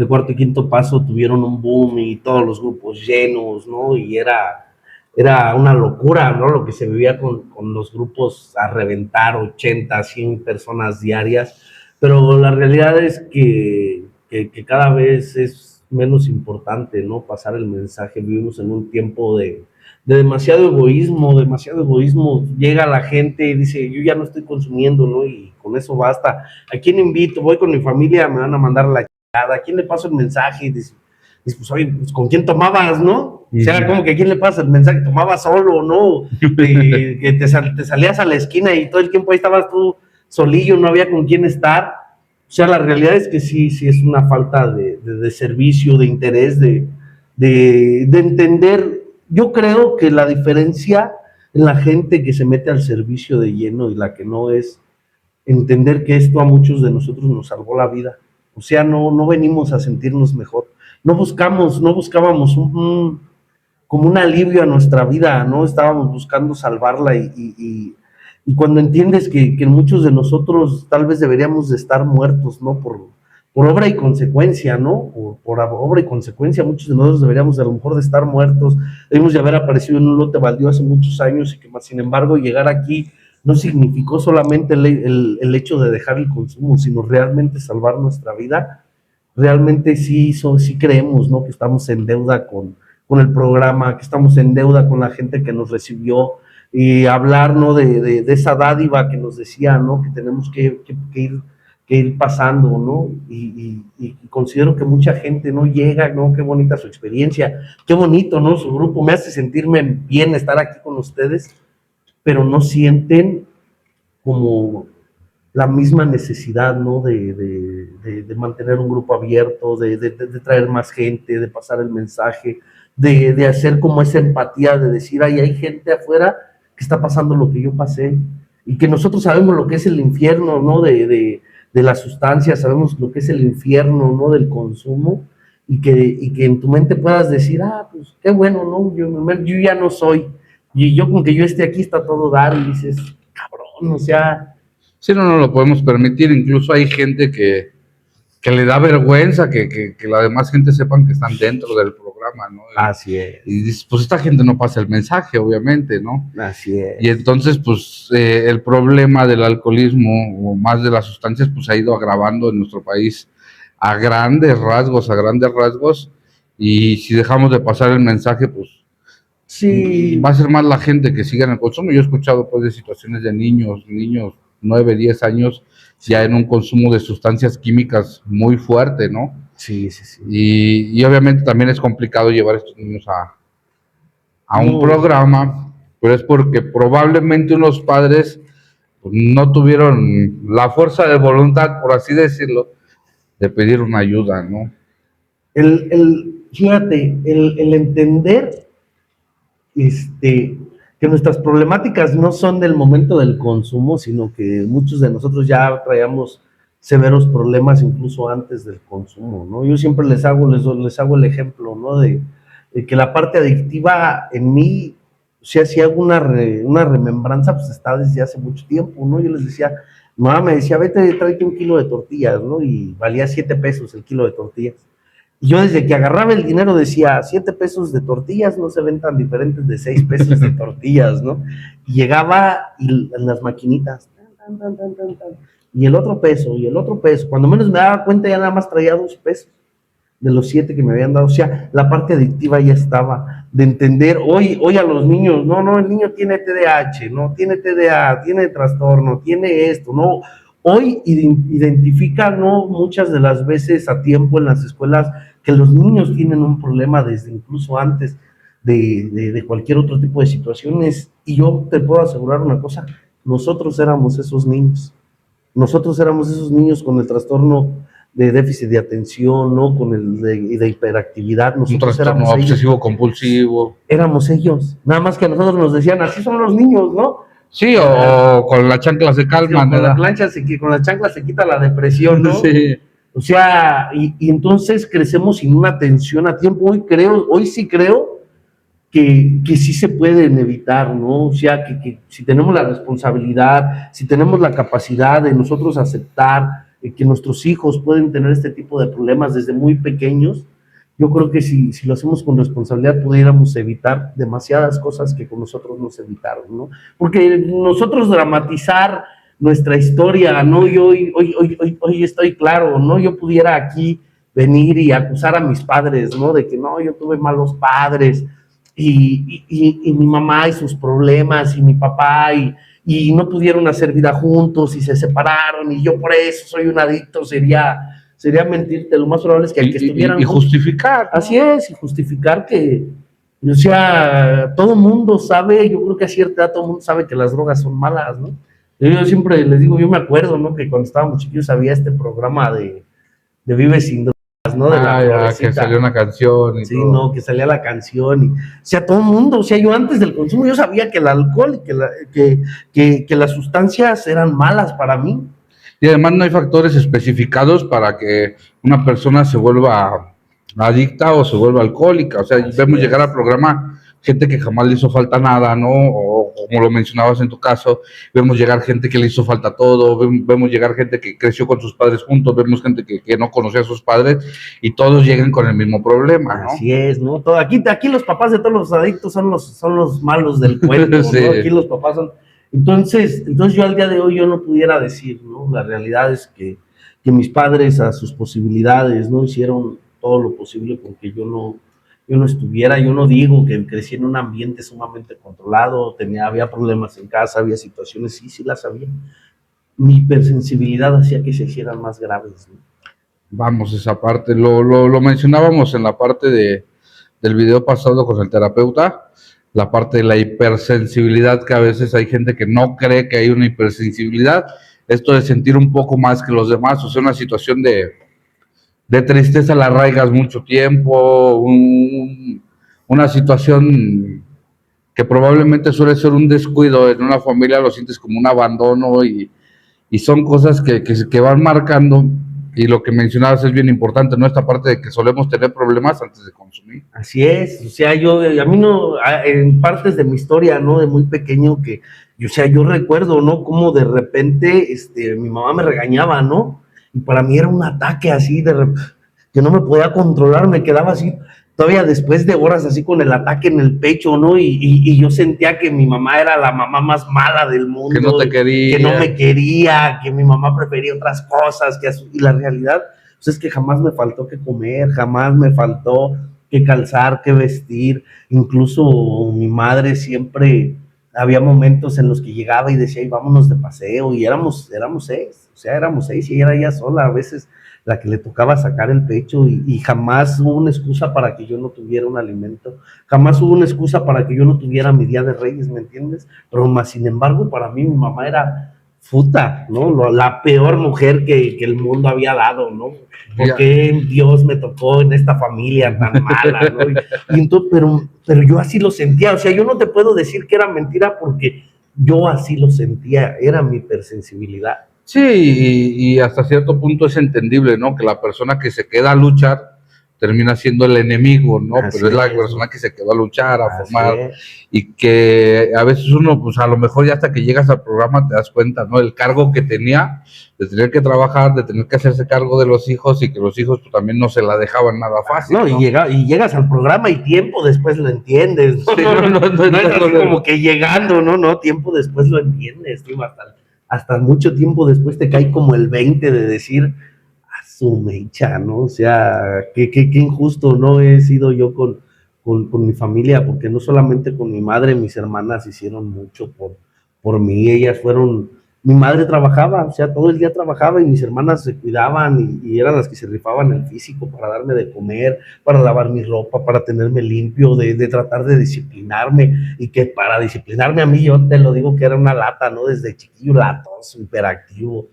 cuarto y quinto paso tuvieron un boom y todos los grupos llenos, ¿no? Y era una locura, ¿no? Lo que se vivía con los grupos a reventar 80, 100 personas diarias, pero la realidad es que cada vez es menos importante, ¿no? Pasar el mensaje. Vivimos en un tiempo de demasiado egoísmo. Llega la gente y dice, yo ya no estoy consumiendo, ¿no? Y con eso basta. ¿A quién invito? Voy con mi familia, me van a mandar la chingada. ¿A quién le paso el mensaje? Y dice, pues, oye, pues, ¿con quién tomabas, no? O sea, como que ¿a quién le pasa el mensaje? ¿Tomabas solo, no? Que te salías a la esquina y todo el tiempo ahí estabas tú solillo, no había con quién estar. O sea, la realidad es que sí es una falta de servicio, de interés, de entender. Yo creo que la diferencia en la gente que se mete al servicio de lleno y la que no es entender que esto a muchos de nosotros nos salvó la vida. O sea, no venimos a sentirnos mejor. No buscábamos como un alivio a nuestra vida, ¿no? Estábamos buscando salvarla y y cuando entiendes que muchos de nosotros tal vez deberíamos de estar muertos, ¿no? Por obra y consecuencia, ¿no? Por obra y consecuencia, muchos de nosotros deberíamos a lo mejor de estar muertos, debemos de haber aparecido en un lote baldío hace muchos años y que sin embargo llegar aquí no significó solamente el hecho de dejar el consumo, sino realmente salvar nuestra vida. Realmente sí creemos, ¿no? Que estamos en deuda con el programa, que estamos en deuda con la gente que nos recibió, y hablar, ¿no? de esa dádiva que nos decía, ¿no? Que tenemos que ir pasando, ¿no? Y considero que mucha gente no llega, ¿no? Qué bonita su experiencia, qué bonito, ¿no? Su grupo, me hace sentirme bien estar aquí con ustedes, pero no sienten como la misma necesidad, ¿no? De mantener un grupo abierto, de traer más gente, de pasar el mensaje, de hacer como esa empatía, de decir, ay, hay gente afuera que está pasando lo que yo pasé, y que nosotros sabemos lo que es el infierno, ¿no? De las sustancias, sabemos lo que es el infierno, ¿no? Del consumo, y que en tu mente puedas decir, pues qué bueno, ¿no? Yo ya no soy, y yo con que yo esté aquí está todo dar, y dices, cabrón, o sea... Sí, no lo podemos permitir. Incluso hay gente que le da vergüenza que la demás gente sepan que están dentro del programa, ¿no? Así es. Y dices, pues esta gente no pasa el mensaje, obviamente, ¿no? Así es. Y entonces, pues, el problema del alcoholismo, o más de las sustancias, pues ha ido agravando en nuestro país a grandes rasgos, y si dejamos de pasar el mensaje, pues, sí, va a ser más la gente que siga en el consumo. Yo he escuchado, pues, de situaciones de niños, 9, 10 años, ya en un consumo de sustancias químicas muy fuerte, ¿no? Sí. Y obviamente también es complicado llevar a estos niños a un programa, pero es porque probablemente unos padres pues, no tuvieron la fuerza de voluntad, por así decirlo, de pedir una ayuda, ¿no? Fíjate, el entender que nuestras problemáticas no son del momento del consumo, sino que muchos de nosotros ya traíamos severos problemas incluso antes del consumo, ¿no? Yo siempre les hago el ejemplo, ¿no? De que la parte adictiva en mí, o sea, si hago una remembranza, pues está desde hace mucho tiempo, ¿no? Yo les decía, mi mamá me decía, vete, tráete 1 kilo de tortillas, ¿no? Y valía 7 pesos el kilo de tortillas. Y yo desde que agarraba el dinero decía, 7 pesos de tortillas no se ven tan diferentes de 6 pesos de tortillas, ¿no? Y llegaba en las maquinitas, y el otro peso, cuando menos me daba cuenta ya nada más traía 2 pesos de los 7 que me habían dado. O sea, la parte adictiva ya estaba, de entender, hoy a los niños, no, el niño tiene TDAH, no, tiene TDA, tiene trastorno, tiene esto, no. Hoy identifican, ¿no? Muchas de las veces a tiempo en las escuelas que los niños tienen un problema desde incluso antes de cualquier otro tipo de situaciones. Y yo te puedo asegurar una cosa, nosotros éramos esos niños con el trastorno de déficit de atención, ¿no? Con el de hiperactividad. Nosotros un trastorno obsesivo compulsivo. Éramos ellos, nada más que a nosotros nos decían, así son los niños, ¿no? Sí, o con la chancla se calma, sí, con la chancla se quita la depresión, ¿no? Sí. O sea, y entonces crecemos sin una atención a tiempo. Hoy sí creo que sí se pueden evitar, ¿no? O sea, que si tenemos la responsabilidad, si tenemos la capacidad de nosotros aceptar que nuestros hijos pueden tener este tipo de problemas desde muy pequeños, yo creo que si lo hacemos con responsabilidad pudiéramos evitar demasiadas cosas que con nosotros nos evitaron, ¿no? Porque nosotros dramatizar nuestra historia, ¿no? Y hoy estoy claro, ¿no? Yo pudiera aquí venir y acusar a mis padres, ¿no? De que no, yo tuve malos padres, y mi mamá y sus problemas, y mi papá, y no pudieron hacer vida juntos, y se separaron, y yo por eso soy un adicto, sería mentirte. Lo más probable es que estuvieran y justificar, ¿no? Así es, y justificar que, o sea, todo el mundo sabe, yo creo que a cierta edad todo el mundo sabe que las drogas son malas, ¿no? Yo siempre les digo, yo me acuerdo, ¿no? Que cuando estábamos chiquillos había este programa de Vive Sin Drogas, ¿no? De que salió una canción y sí, todo. No, que salía la canción, o sea, todo el mundo, o sea, yo antes del consumo yo sabía que el alcohol y que las sustancias eran malas para mí. Y además no hay factores especificados para que una persona se vuelva adicta o se vuelva alcohólica. O sea, vemos llegar al programa gente que jamás le hizo falta nada, ¿no? O como lo mencionabas en tu caso, vemos llegar gente que le hizo falta todo, vemos llegar gente que creció con sus padres juntos, vemos gente que no conocía a sus padres y todos llegan con el mismo problema, ¿no? Así es, ¿no? Aquí los papás de todos los adictos son los malos del cuento, Sí. ¿no? Aquí los papás son... Entonces yo al día de hoy yo no pudiera decir, ¿no? La realidad es que mis padres a sus posibilidades, ¿no? Hicieron todo lo posible porque yo no estuviera, yo no digo que crecí en un ambiente sumamente controlado, había problemas en casa, había situaciones, sí las había. Mi hipersensibilidad hacía que se hicieran más graves, ¿no? Vamos, esa parte, lo mencionábamos en la parte del video pasado con el terapeuta, la parte de la hipersensibilidad, que a veces hay gente que no cree que hay una hipersensibilidad, esto de sentir un poco más que los demás, o sea, una situación de tristeza la arraigas mucho tiempo, una situación que probablemente suele ser un descuido en una familia, lo sientes como un abandono y son cosas que van marcando. Y lo que mencionabas es bien importante, ¿no? Esta parte de que solemos tener problemas antes de consumir. Así es, o sea, a mí no, en partes de mi historia, ¿no? De muy pequeño o sea, yo recuerdo, ¿no? Como de repente, mi mamá me regañaba, ¿no? Y para mí era un ataque así, que no me podía controlar, me quedaba así, todavía después de horas así con el ataque en el pecho, ¿no? Y yo sentía que mi mamá era la mamá más mala del mundo. Que no te quería. Que no me quería, que mi mamá prefería otras cosas, y la realidad pues, es que jamás me faltó que comer, jamás me faltó que calzar, que vestir, incluso mi madre siempre, había momentos en los que llegaba y decía, y vámonos de paseo, y éramos 6, o sea, éramos 6 y era ella sola, a veces la que le tocaba sacar el pecho y jamás hubo una excusa para que yo no tuviera un alimento, jamás hubo una excusa para que yo no tuviera mi Día de Reyes, ¿me entiendes? Pero más sin embargo, para mí mi mamá era puta, ¿no? La peor mujer que el mundo había dado, ¿no? ¿Por qué Dios me tocó en esta familia tan mala, ¿no? Y entonces, pero yo así lo sentía, o sea, yo no te puedo decir que era mentira porque yo así lo sentía, era mi hipersensibilidad. Sí, y hasta cierto punto es entendible, ¿no? Que la persona que se queda a luchar termina siendo el enemigo, ¿no? Así pero es la persona que se quedó a luchar, a formar, y que a veces uno, pues a lo mejor ya hasta que llegas al programa te das cuenta, ¿no? El cargo que tenía de tener que trabajar, de tener que hacerse cargo de los hijos y que los hijos pues, también no se la dejaban nada fácil. No, ¿no? Y llegas al programa y tiempo después lo entiendes, ¿no? Sí, no es así como que llegando, ¿no? Tiempo después lo entiendes, tío, hasta mucho tiempo después te cae como el 20 de decir, a su mecha, ¿no? O sea, qué injusto no he sido yo con mi familia, porque no solamente con mi madre, mis hermanas hicieron mucho por mí, ellas fueron, mi madre trabajaba, o sea, todo el día trabajaba y mis hermanas se cuidaban y eran las que se rifaban el físico para darme de comer, para lavar mi ropa, para tenerme limpio, de tratar de disciplinarme, y que para disciplinarme a mí, yo te lo digo que era una lata, ¿no? Desde chiquillo, latoso, hiperactivo,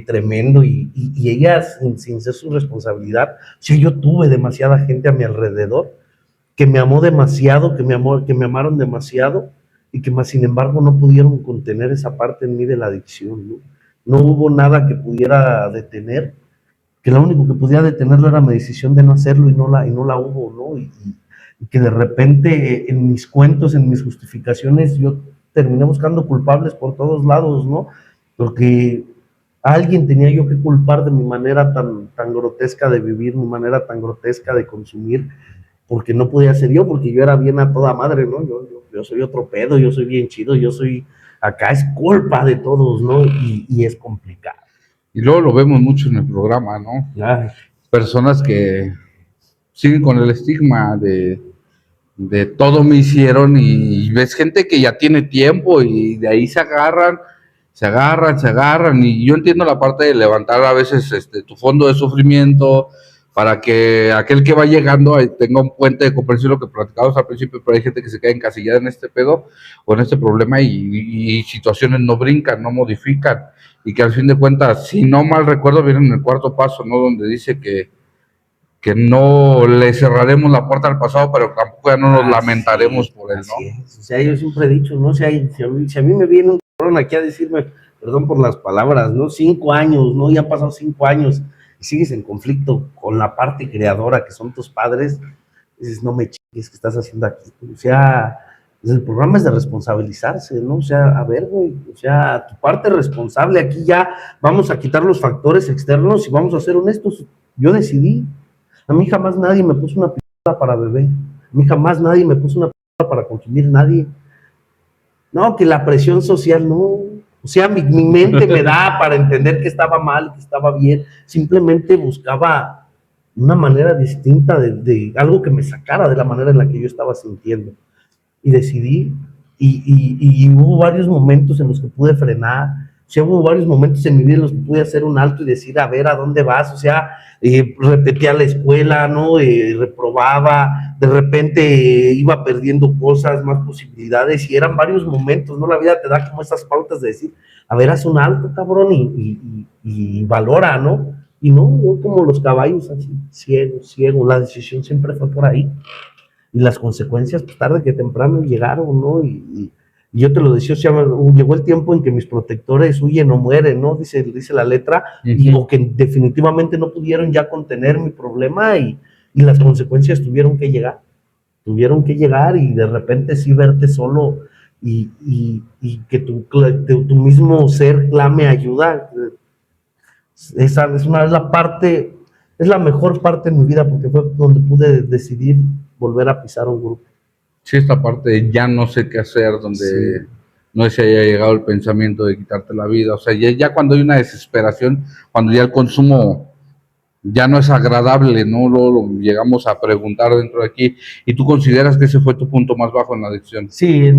tremendo, y ellas, sin ser su responsabilidad, o sea, yo tuve demasiada gente a mi alrededor que me amó demasiado, que me amaron demasiado, y que más sin embargo no pudieron contener esa parte en mí de la adicción, ¿no? No hubo nada que pudiera detener, que lo único que podía detenerlo era mi decisión de no hacerlo y no la hubo, ¿no? Y que de repente en mis cuentos, en mis justificaciones, yo terminé buscando culpables por todos lados, ¿no? Porque a alguien tenía yo que culpar de mi manera tan grotesca de vivir, mi manera tan grotesca de consumir, porque no podía ser yo, porque yo era bien a toda madre, ¿no? Yo soy otro pedo, yo soy bien chido, acá es culpa de todos, ¿no? Y es complicado. Y luego lo vemos mucho en el programa, ¿no? Ay. Personas que siguen con el estigma de todo me hicieron y ves gente que ya tiene tiempo y de ahí se agarran, y yo entiendo la parte de levantar a veces tu fondo de sufrimiento, para que aquel que va llegando tenga un puente de comprensión, lo que platicamos al principio, pero hay gente que se queda encasillada en este pedo o en este problema y situaciones no brincan, no modifican, y que al fin de cuentas, si no mal recuerdo, viene en el cuarto paso, ¿no? Donde dice que no le cerraremos la puerta al pasado, pero tampoco ya no nos lamentaremos por él, ¿no? O sea, yo siempre he dicho, ¿no? Si a mí me viene un cabrón aquí a decirme, perdón por las palabras, ¿no? 5 años, ¿no? Ya han pasado 5 años y sigues en conflicto con la parte creadora que son tus padres, dices, no me ¿qué es que estás haciendo aquí? O sea, pues el programa es de responsabilizarse, ¿no? O sea, a ver, güey, o sea, tu parte responsable, aquí ya vamos a quitar los factores externos y vamos a ser honestos. Yo decidí, a mí jamás nadie me puso una pistola para beber, a mí jamás nadie me puso una pistola para consumir, nadie. No, que la presión social, no. O sea, mi mente me da para entender que estaba mal, que estaba bien. Simplemente buscaba una manera distinta de algo que me sacara de la manera en la que yo estaba sintiendo. Y decidí, y hubo varios momentos en los que pude frenar. O sea, hubo varios momentos en mi vida en los que pude hacer un alto y decir, a ver, ¿a dónde vas? O sea, repetía la escuela, ¿no? Reprobaba, de repente iba perdiendo cosas, más posibilidades, y eran varios momentos, ¿no? La vida te da como esas pautas de decir, a ver, haz un alto, cabrón, y valora, ¿no? Y no, yo como los caballos, así, ciego, ciego, la decisión siempre fue por ahí. Y las consecuencias, pues tarde que temprano llegaron, ¿no? Y yo te lo decía, o sea, llegó el tiempo en que mis protectores huyen o mueren, ¿no? Dice la letra, y o que definitivamente no pudieron ya contener mi problema y las consecuencias tuvieron que llegar y de repente sí verte solo y que tu mismo ser clame ayuda. Esa es la parte, es la mejor parte de mi vida porque fue donde pude decidir volver a pisar un grupo. Sí, esta parte de ya no sé qué hacer, donde no se haya llegado el pensamiento de quitarte la vida, o sea, ya cuando hay una desesperación, cuando ya el consumo ya no es agradable, ¿no? Lo llegamos a preguntar dentro de aquí, y tú consideras que ese fue tu punto más bajo en la adicción. Sí,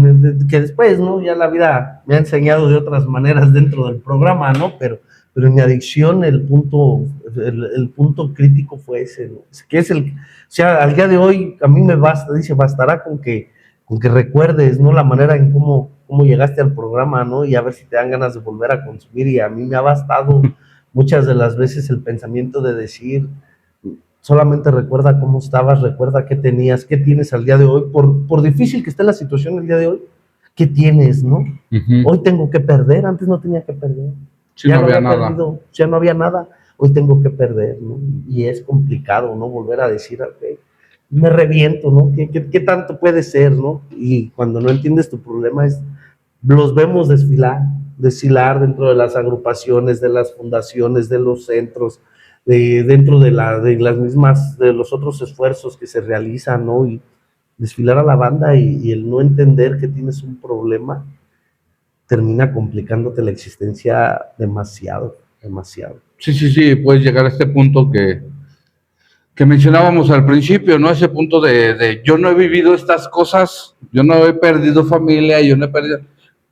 que después, ¿no? Ya la vida me ha enseñado de otras maneras dentro del programa, ¿no? Pero en mi adicción el punto crítico fue ese, ¿no? Que es o sea, al día de hoy a mí me basta, bastará con que recuerdes, ¿no? La manera en cómo llegaste al programa, ¿no? Y a ver si te dan ganas de volver a consumir, y a mí me ha bastado muchas de las veces el pensamiento de decir, solamente recuerda cómo estabas, recuerda qué tenías, qué tienes al día de hoy, por difícil que esté la situación el día de hoy, ¿qué tienes, no? Hoy tengo que perder, antes no tenía que perder. Sí, ya no había nada. Perdido, ya no había nada, hoy tengo que perder, ¿no? Y es complicado, ¿no? Volver a decir, okay, me reviento, ¿no? ¿Qué tanto puede ser, no? Y cuando no entiendes tu problema los vemos desfilar dentro de las agrupaciones, de las fundaciones, de los centros, dentro de las mismas, de los otros esfuerzos que se realizan, ¿no? Y desfilar a la banda y el no entender que tienes un problema termina complicándote la existencia demasiado. Sí, puedes llegar a este punto que mencionábamos al principio, ¿no? Ese punto de yo no he vivido estas cosas, yo no he perdido familia, yo no he perdido,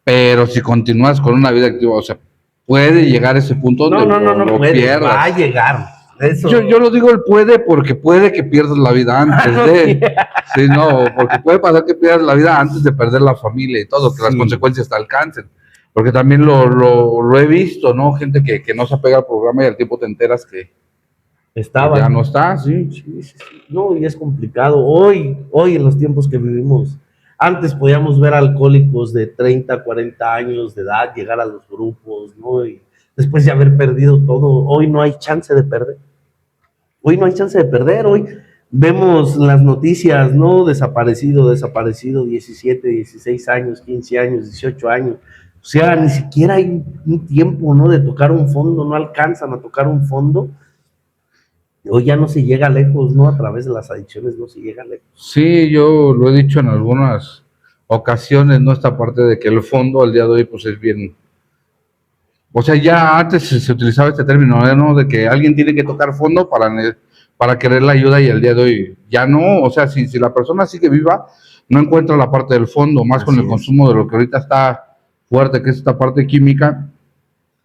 pero si continúas con una vida activa, o sea, puede llegar a ese punto donde no puede, pierdas. Va a llegar. Eso. Yo lo digo el puede porque puede que pierdas la vida antes de. Sí, no, porque puede pasar que pierdas la vida antes de perder la familia y todo, que las consecuencias te alcancen. Porque también lo he visto, ¿no? Gente que no se apega al programa y al tiempo te enteras que ya no está, sí. No, y es complicado. Hoy en los tiempos que vivimos, antes podíamos ver alcohólicos de 30, 40 años de edad llegar a los grupos, ¿no? Y después de haber perdido todo, hoy no hay chance de perder. Hoy vemos las noticias, ¿no? Desaparecido, 17, 16 años, 15 años, 18 años. O sea, ni siquiera hay un tiempo, ¿no? De tocar un fondo, no alcanzan a tocar un fondo. Hoy ya no se llega lejos, ¿no? A través de las adicciones no se llega lejos. Sí, yo lo he dicho en algunas ocasiones, ¿no? Esta parte de que el fondo al día de hoy, pues es bien. O sea, ya antes se utilizaba este término, ¿no? De que alguien tiene que tocar fondo para querer la ayuda, y el día de hoy ya no. O sea, si la persona sigue viva, no encuentra la parte del fondo, más con el consumo de lo que ahorita está fuerte, que es esta parte química.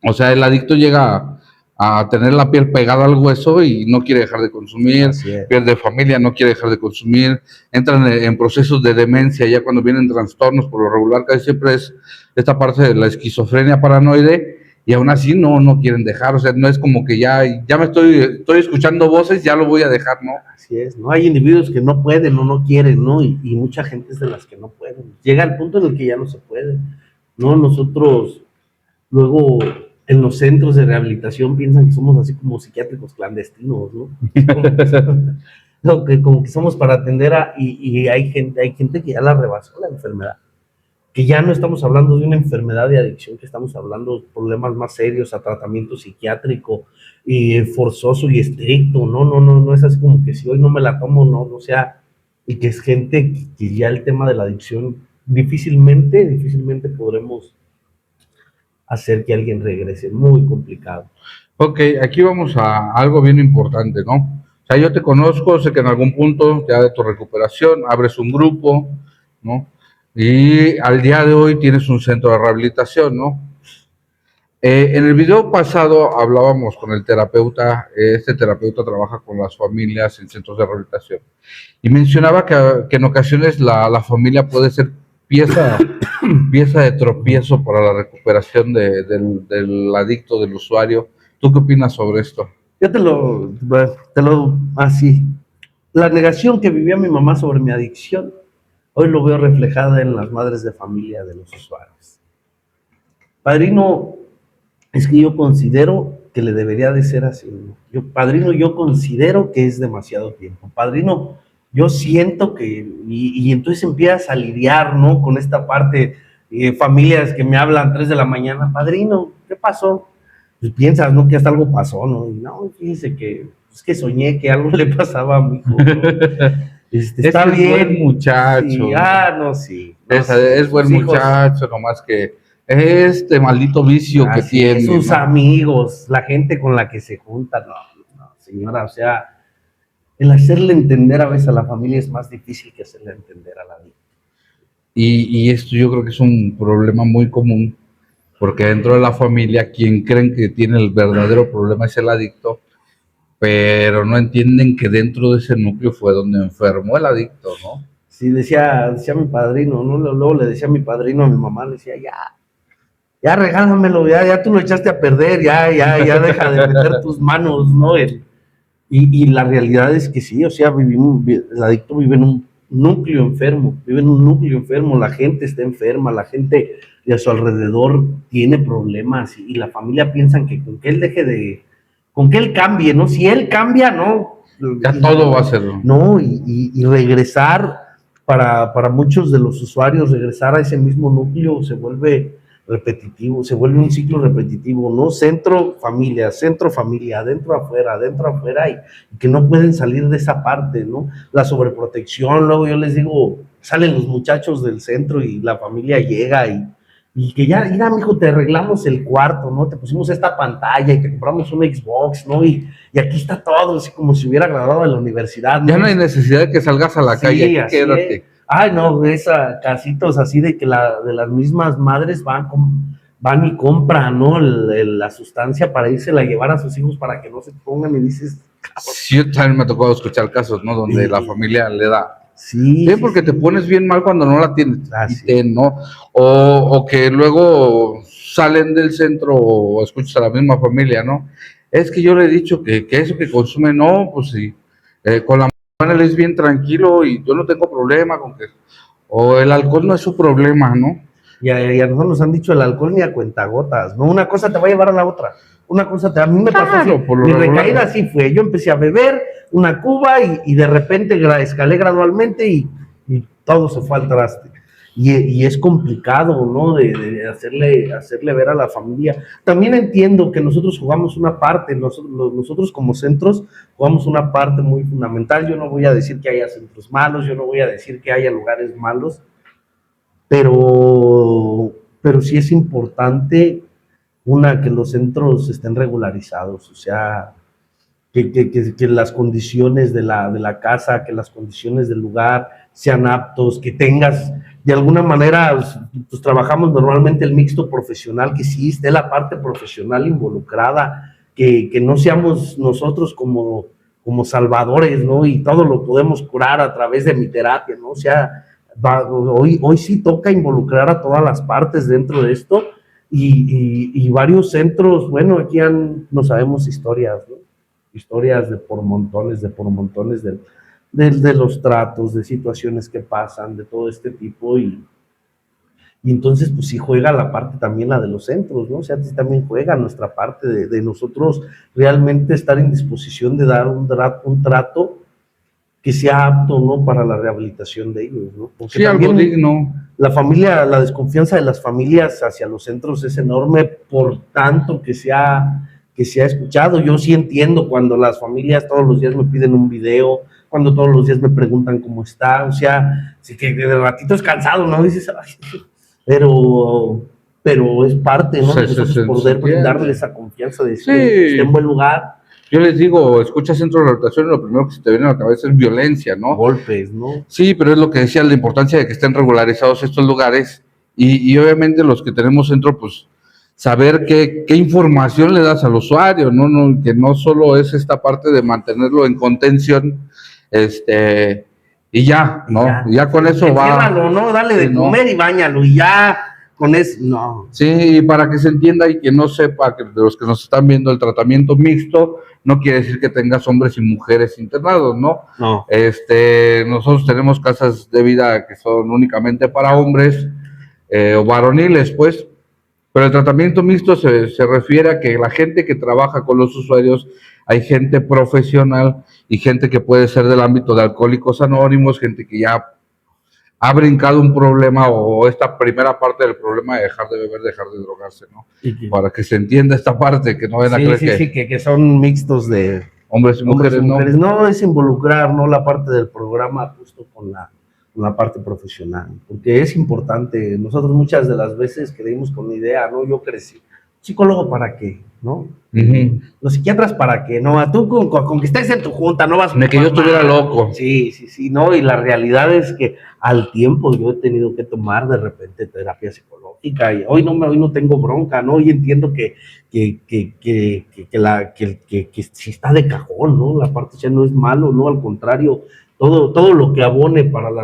O sea, el adicto llega a tener la piel pegada al hueso y no quiere dejar de consumir, pierde familia, no quiere dejar de consumir, entran en procesos de demencia ya cuando vienen trastornos, por lo regular casi siempre es esta parte de la esquizofrenia paranoide, y aún así no quieren dejar. O sea, no es como que ya me estoy escuchando voces, ya lo voy a dejar, ¿no? Así es, ¿no? Hay individuos que no pueden o no quieren, ¿no? Y mucha gente es de las que no pueden. Llega el punto en el que ya no se puede, ¿no? Nosotros luego en los centros de rehabilitación piensan que somos así como psiquiátricos clandestinos, ¿no? no, que como que somos para atender y hay gente que ya la rebasó la enfermedad, que ya no estamos hablando de una enfermedad de adicción, que estamos hablando de problemas más serios, a tratamiento psiquiátrico y forzoso y estricto, no es así como que si hoy no me la tomo, no sea, y que es gente que ya el tema de la adicción difícilmente podremos hacer que alguien regrese, muy complicado. Ok, aquí vamos a algo bien importante, ¿no? O sea, yo te conozco, sé que en algún punto ya de tu recuperación abres un grupo, ¿no? Y al día de hoy tienes un centro de rehabilitación, ¿no? En el video pasado hablábamos con el terapeuta, este terapeuta trabaja con las familias en centros de rehabilitación, y mencionaba que en ocasiones la familia puede ser pieza, pieza de tropiezo para la recuperación del adicto, del usuario. ¿Tú qué opinas sobre esto? Yo te lo así. La negación que vivía mi mamá sobre mi adicción, hoy lo veo reflejada en las madres de familia de los usuarios. Padrino, es que yo considero que le debería de ser así, ¿no? Padrino, yo considero que es demasiado tiempo. Padrino, yo siento que, y entonces empiezas a lidiar, ¿no? Con esta parte, familias que me hablan 3 de la mañana, padrino, ¿qué pasó? Pues piensas, ¿no? Que hasta algo pasó, ¿no? Y no, fíjese que, es que soñé que algo le pasaba a mi hijo, ¿no? Está Es bien. buen muchacho. Sí, no, sí. No, Es buen muchacho, nomás que este maldito vicio que tiene. Sus ¿no? amigos, la gente con la que se junta, señora, o sea, el hacerle entender a veces a la familia es más difícil que hacerle entender a la vida. Y esto yo creo que es un problema muy común, porque dentro de la familia quien creen que tiene el verdadero problema es el adicto, pero no entienden que dentro de ese núcleo fue donde enfermó el adicto, ¿no? Sí, decía mi padrino, ¿no? Luego le decía a mi padrino, a mi mamá, le decía, ya regálamelo, ya tú lo echaste a perder, ya deja de meter tus manos, ¿no? Y la realidad es que sí, o sea, el adicto vive en un núcleo enfermo, la gente está enferma, la gente de a su alrededor tiene problemas y la familia piensan que con que él cambie, ¿no? Si él cambia, no. Ya todo va a ser. No, y regresar para muchos de los usuarios, regresar a ese mismo núcleo se vuelve repetitivo, se vuelve un ciclo repetitivo, ¿no? Centro, familia, adentro, afuera, y que no pueden salir de esa parte, ¿no? La sobreprotección, luego yo les digo, salen los muchachos del centro y la familia llega y que ya, mira, mijo, te arreglamos el cuarto, ¿no? Te pusimos esta pantalla y te compramos un Xbox, ¿no? Y aquí está todo, así como si hubiera graduado de la universidad, ¿no? Ya no hay necesidad de que salgas a la calle, aquí quédate. Es. Ay, no, casitos así de que de las mismas madres van y compran, ¿no? La sustancia para irse a llevar a sus hijos para que no se pongan y dices... Sí, yo también me ha tocado escuchar casos, ¿no? Donde la familia le da. Sí, porque te pones bien mal cuando no la tienes, sí. ¿no? O que luego salen del centro o escuchas a la misma familia, ¿no? Es que yo le he dicho que eso que consume, no, pues sí, con la él es bien tranquilo y yo no tengo problema con que... O el alcohol no es su problema, ¿no? Y a nosotros nos han dicho el alcohol ni a cuentagotas, ¿no? Una cosa te va a llevar a la otra. A mí me pasó así. Mi recaída así fue. Yo empecé a beber una cuba y de repente escalé gradualmente y todo se fue al traste. Y es complicado, ¿no? De hacerle ver a la familia. También entiendo que nosotros jugamos una parte, nosotros como centros jugamos una parte muy fundamental. Yo no voy a decir que haya centros malos, yo no voy a decir que haya lugares malos, pero sí es importante, que los centros estén regularizados, o sea, que las condiciones de la casa, que las condiciones del lugar sean aptos, que tengas, de alguna manera, pues trabajamos normalmente el mixto profesional, que sí esté la parte profesional involucrada, que no seamos nosotros como salvadores, ¿no? Y todo lo podemos curar a través de mi terapia, ¿no? O sea, hoy sí toca involucrar a todas las partes dentro de esto y varios centros, bueno, aquí no sabemos historias, ¿no? Historias de por montones de los tratos, de situaciones que pasan, de todo este tipo y entonces pues sí juega la parte también la de los centros, ¿no? O sea, también juega nuestra parte de nosotros realmente estar en disposición de dar un trato que sea apto, ¿no? Para la rehabilitación de ellos, ¿no? Porque Sí, algo digno. la familia, la desconfianza de las familias hacia los centros es enorme por tanto que se ha escuchado. Yo sí entiendo cuando las familias todos los días me piden un video, cuando todos los días me preguntan cómo está, o sea, sí que de ratito es cansado, ¿no? Dices, ay, pero es parte, ¿no? De nosotros poder brindarle esa confianza de decir, esté en buen lugar. Yo les digo, escucha centro de rehabilitación y lo primero que se te viene a la cabeza es violencia, ¿no? Golpes, ¿no? Sí, pero es lo que decía, la importancia de que estén regularizados estos lugares y obviamente los que tenemos centro, pues saber qué información le das al usuario, ¿no? Que no solo es esta parte de mantenerlo en contención, y ya, ¿no? Ya con eso va. Enciérralo, ¿no? Dale de comer y báñalo y ya. Con eso, no. Sí, para que se entienda y que no sepa, que de los que nos están viendo, el tratamiento mixto no quiere decir que tengas hombres y mujeres internados, ¿no? No. Nosotros tenemos casas de vida que son únicamente para hombres o varoniles, pues, pero el tratamiento mixto se refiere a que la gente que trabaja con los usuarios, hay gente profesional y gente que puede ser del ámbito de Alcohólicos Anónimos, gente que ya ha brincado un problema o esta primera parte del problema de dejar de beber, dejar de drogarse, ¿no? Para que se entienda esta parte, que no vayan a creer que son mixtos de hombres y mujeres, ¿no? No, es involucrar, ¿no? La parte del programa justo con la parte profesional, porque es importante. Nosotros muchas de las veces creímos con la idea, ¿no? Yo crecí, ¿psicólogo para qué? ¿No? Los psiquiatras para qué, no, tú con que estés en tu junta no vas a... De que yo estuviera loco. Sí, no, y la realidad es que al tiempo yo he tenido que tomar de repente terapia psicológica y hoy no tengo bronca, ¿no? Hoy entiendo que si está de cajón, ¿no? La parte ya no es malo, ¿no? Al contrario, todo lo que abone para la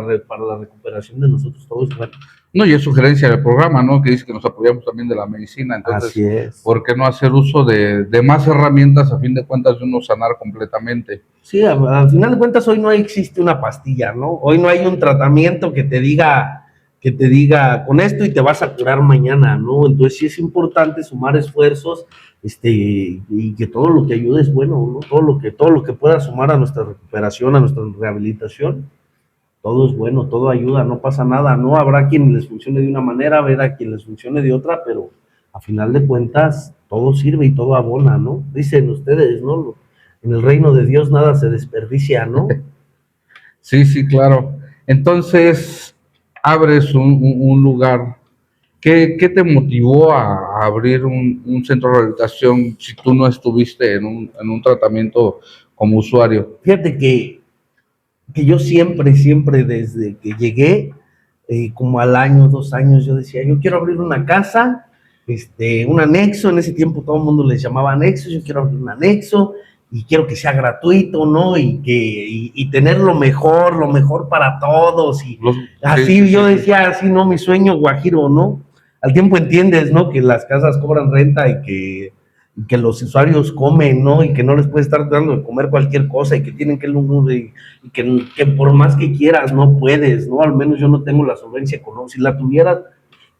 recuperación de nosotros, todo es bueno. No, y es sugerencia del programa, ¿no? Que dice que nos apoyamos también de la medicina. Entonces, así es. ¿Por qué no hacer uso de más herramientas a fin de cuentas de uno sanar completamente? Sí, al final de cuentas hoy no existe una pastilla, ¿no? Hoy no hay un tratamiento que te diga con esto y te vas a curar mañana, ¿no? Entonces sí es importante sumar esfuerzos, y que todo lo que ayude es bueno, ¿no? Todo lo que pueda sumar a nuestra recuperación, a nuestra rehabilitación, todo es bueno, todo ayuda, no pasa nada, ¿no? Habrá quien les funcione de una manera, habrá quien les funcione de otra, pero a final de cuentas todo sirve y todo abona, ¿no? Dicen ustedes, ¿no? En el reino de Dios nada se desperdicia, ¿no? Sí, claro. Entonces, abres un lugar. ¿Qué te motivó a abrir un centro de rehabilitación si tú no estuviste en un tratamiento como usuario? Fíjate que yo siempre desde que llegué, como al año, 2 años, yo decía, yo quiero abrir una casa, un anexo, en ese tiempo todo el mundo les llamaba anexo, yo quiero abrir un anexo, y quiero que sea gratuito, ¿no? Y tener lo mejor para todos, y así yo decía, así, ¿no? Mi sueño guajiro, ¿no? Al tiempo entiendes, ¿no? Que las casas cobran renta y que los usuarios comen, ¿no? Y que no les puedes estar dando de comer cualquier cosa y que tienen que y que por más que quieras no puedes, ¿no? Al menos yo no tengo la solvencia económica. Si la tuviera...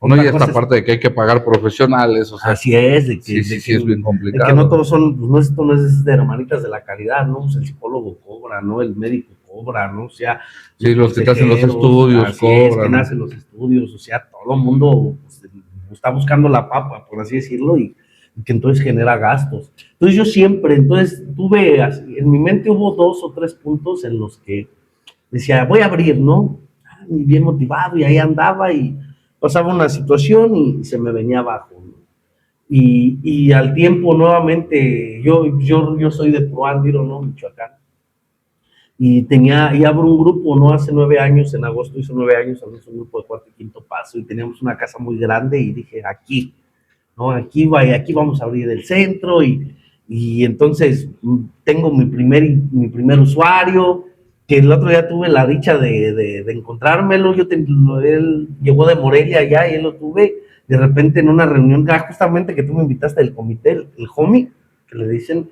No, y esta parte de que hay que pagar profesionales, o sea... Así es, de que es bien complicado. De que no todos son, pues esto no es de hermanitas de la caridad, ¿no? Pues el psicólogo cobra, ¿no? El médico cobra, ¿no? O sea... Sí, los que te hacen los estudios cobran. Quien hace los estudios, o sea, todo el mundo pues, está buscando la papa, por así decirlo, y que entonces genera gastos. Entonces yo siempre, tuve, en mi mente hubo 2 o 3 puntos en los que decía, voy a abrir, ¿no? Y bien motivado, y ahí andaba, y pasaba una situación y se me venía abajo, ¿no? Y al tiempo, nuevamente, yo soy de Proándiro, ¿no? Michoacán. Y abro un grupo, ¿no? Hace 9 años, en agosto hizo 9 años, abrimos un grupo de 4º y 5º paso, y teníamos una casa muy grande, y dije, aquí, ¿no? Aquí vamos a abrir el centro, y entonces tengo mi primer usuario, que el otro día tuve la dicha de encontrármelo. Él llegó de Morelia allá y él lo tuve de repente en una reunión, justamente que tú me invitaste del comité, el homie, que le dicen,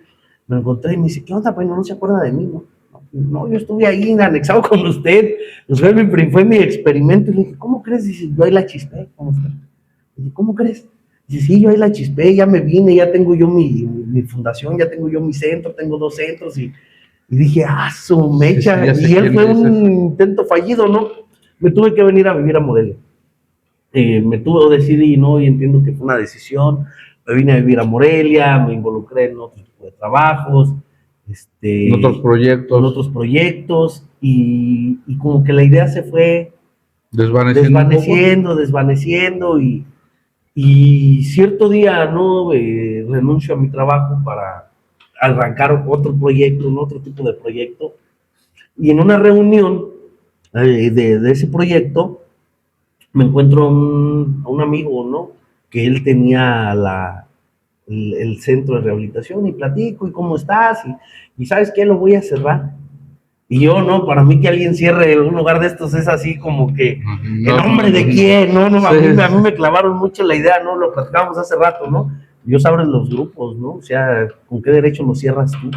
me encontré y me dice, ¿qué onda, pues no se acuerda de mí, no? No, yo estuve ahí anexado con usted, fue mi experimento. Y le dije, ¿cómo crees? Dice, yo ahí la chispé con usted. Dije, ¿cómo crees? Dice, sí, yo ahí la chispé, ya me vine, ya tengo yo mi fundación, ya tengo yo mi centro, tengo 2 centros, y Y dije, su mecha. Sí, Y él fue un intento fallido, ¿no? Me tuve que venir a vivir a Morelia. Decidí, ¿no? Y entiendo que fue una decisión. Me vine a vivir a Morelia, me involucré en otro tipo de trabajos, en otros proyectos, y como que la idea se fue desvaneciendo, y cierto día, ¿no? Renuncio a mi trabajo para arrancar otro proyecto, ¿no? Otro tipo de proyecto, y en una reunión de ese proyecto me encuentro a un amigo, ¿no? Que él tenía el centro de rehabilitación, y platico, ¿y cómo estás? Y ¿sabes qué? Lo voy a cerrar. Y yo, no, para mí que alguien cierre un lugar de estos es así como que, ¿en nombre de quién? No, a mí me clavaron mucho la idea, ¿no? Lo platicábamos hace rato, ¿no? Dios abre los grupos, ¿no? O sea, ¿con qué derecho lo cierras tú?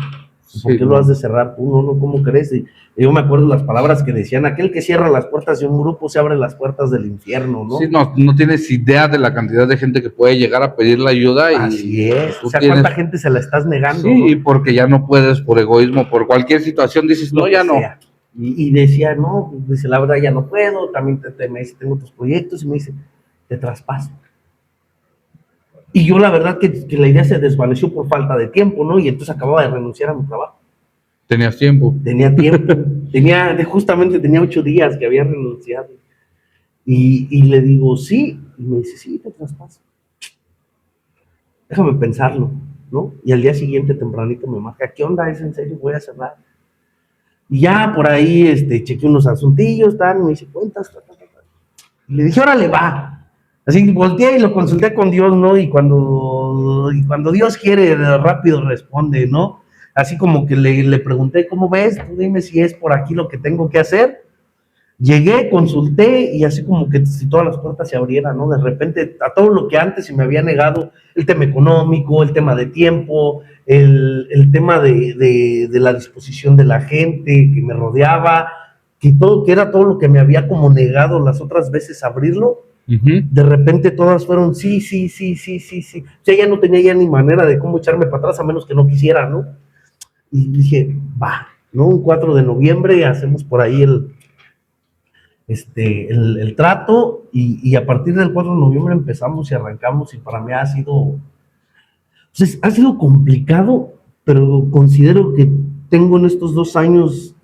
¿Por qué lo has de cerrar tú? No, ¿cómo crees? Y yo me acuerdo las palabras que decían: aquel que cierra las puertas de un grupo se abre las puertas del infierno, ¿no? Sí, no tienes idea de la cantidad de gente que puede llegar a pedir la ayuda. Así es, o sea, ¿cuánta gente se la estás negando? Sí, ¿no? Porque ya no puedes, por egoísmo, por cualquier situación, dices, no, ya no. Y decía, no, dice, la verdad ya no puedo, también me dice, tengo otros proyectos, y me dice, te traspaso. Y yo la verdad que la idea se desvaneció por falta de tiempo, ¿no? Y entonces acababa de renunciar a mi trabajo. ¿Tenías tiempo? Tenía tiempo, justamente tenía 8 días que había renunciado. Y le digo, sí, y me dice, sí, te traspaso. Déjame pensarlo, ¿no? Y al día siguiente tempranito me marca, ¿qué onda? ¿Es en serio? Voy a cerrar. Y ya por ahí chequeé unos asuntillos, tal, me dice, cuentas, y le dije, órale, va. Así que volteé y lo consulté con Dios, ¿no? Y cuando Dios quiere, rápido responde, ¿no? Así como que le pregunté, ¿cómo ves? Tú dime si es por aquí lo que tengo que hacer. Llegué, consulté, y así como que si todas las puertas se abrieran, ¿no? De repente, a todo lo que antes se me había negado, el tema económico, el tema de tiempo, el tema de la disposición de la gente que me rodeaba, que era todo lo que me había como negado las otras veces abrirlo. De repente todas fueron sí. O sea, ya no tenía ya ni manera de cómo echarme para atrás, a menos que no quisiera, ¿no? Y dije, va, ¿no? Un 4 de noviembre hacemos por ahí el trato, y a partir del 4 de noviembre empezamos y arrancamos, y para mí ha sido complicado, pero considero que tengo en estos 2 años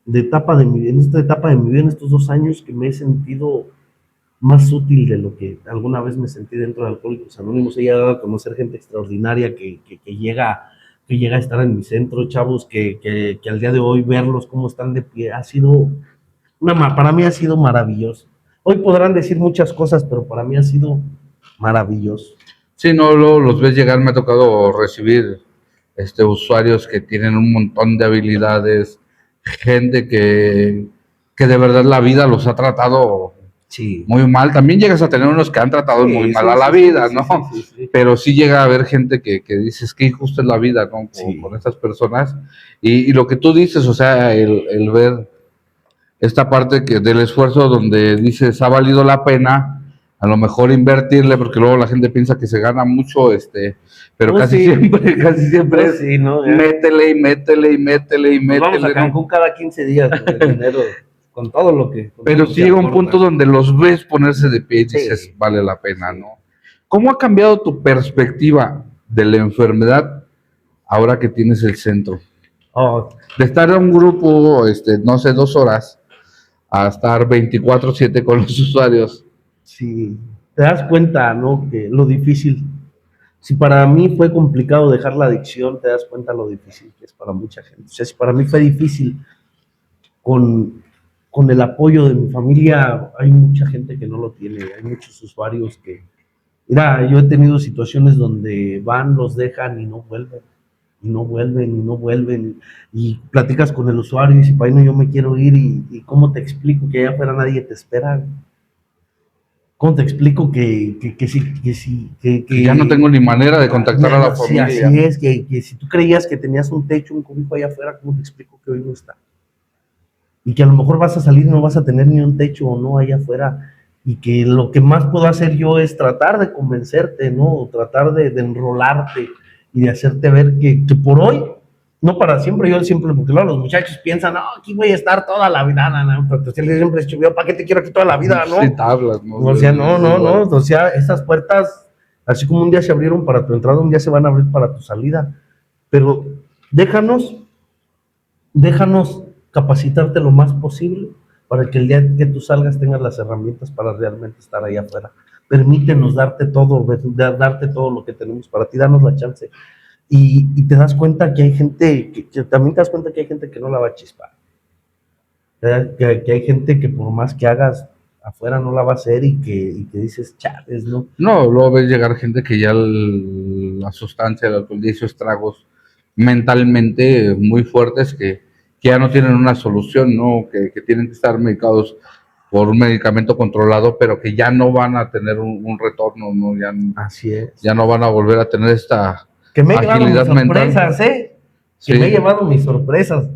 en esta etapa de mi vida, en estos 2 años, que me he sentido más útil de lo que alguna vez me sentí dentro de Alcohólicos Anónimos. He llegado a conocer gente extraordinaria que llega a estar en mi centro, chavos que al día de hoy verlos cómo están de pie, para mí ha sido maravilloso. Hoy podrán decir muchas cosas, pero para mí ha sido maravilloso. Sí, no, los ves llegar, me ha tocado recibir usuarios que tienen un montón de habilidades, gente que de verdad la vida los ha tratado muy mal. También llegas a tener unos que han tratado muy mal a la vida, ¿no? Sí. Pero sí llega a haber gente que dices que injusta es la vida, ¿no? Con estas personas. Y lo que tú dices, o sea, el ver esta parte del esfuerzo donde dices, ha valido la pena a lo mejor invertirle, porque luego la gente piensa que se gana mucho, pero casi siempre es, ¿no? métele. Vamos a Cancún cada 15 días con el dinero, con todo lo que... Pero sí llega un punto donde los ves ponerse de pie y dices, vale la pena, ¿no? ¿Cómo ha cambiado tu perspectiva de la enfermedad ahora que tienes el centro? De estar en un grupo, no sé, 2 horas, a estar 24/7 con los usuarios. Sí, te das cuenta, ¿no? Que lo difícil, si para mí fue complicado dejar la adicción, te das cuenta lo difícil que es para mucha gente. O sea, si para mí fue difícil con el apoyo de mi familia, hay mucha gente que no lo tiene, hay muchos usuarios que... Mira, yo he tenido situaciones donde van, los dejan y no vuelven, y platicas con el usuario y dice, no, yo me quiero ir, y ¿cómo te explico que allá afuera nadie te espera? ¿Cómo te explico que ya no tengo ni manera de contactar a la familia? Sí, así es, que si tú creías que tenías un techo, un cobijo allá afuera, ¿cómo te explico que hoy no está? Y que a lo mejor vas a salir y no vas a tener ni un techo o no allá afuera, y que lo que más puedo hacer yo es tratar de convencerte, ¿no? Tratar de enrolarte y de hacerte ver que por hoy No para siempre, yo siempre, porque luego los muchachos piensan, no, aquí voy a estar toda la vida, no, pero siempre he dicho, yo, ¿para qué te quiero aquí toda la vida, no? Sí, tablas, ¿no? O sea, no, o sea, esas puertas, así como un día se abrieron para tu entrada, un día se van a abrir para tu salida, pero déjanos capacitarte lo más posible para que el día que tú salgas tengas las herramientas para realmente estar ahí afuera. Permítenos darte todo lo que tenemos para ti, danos la chance. Y te das cuenta que hay gente, que también te das cuenta que hay gente que no la va a chispar. Que hay gente que por más que hagas afuera no la va a hacer y que dices, chales, ¿no? No, luego ves llegar gente que ya la sustancia, el alcohol hizo estragos mentalmente muy fuertes que ya no tienen una solución, ¿no? Que tienen que estar medicados por un medicamento controlado, pero que ya no van a tener un retorno, ¿no? Así es. Ya no van a volver a tener esta que me he llevado mis agilidad mental. sorpresas, que Sí. me he llevado mis sorpresas.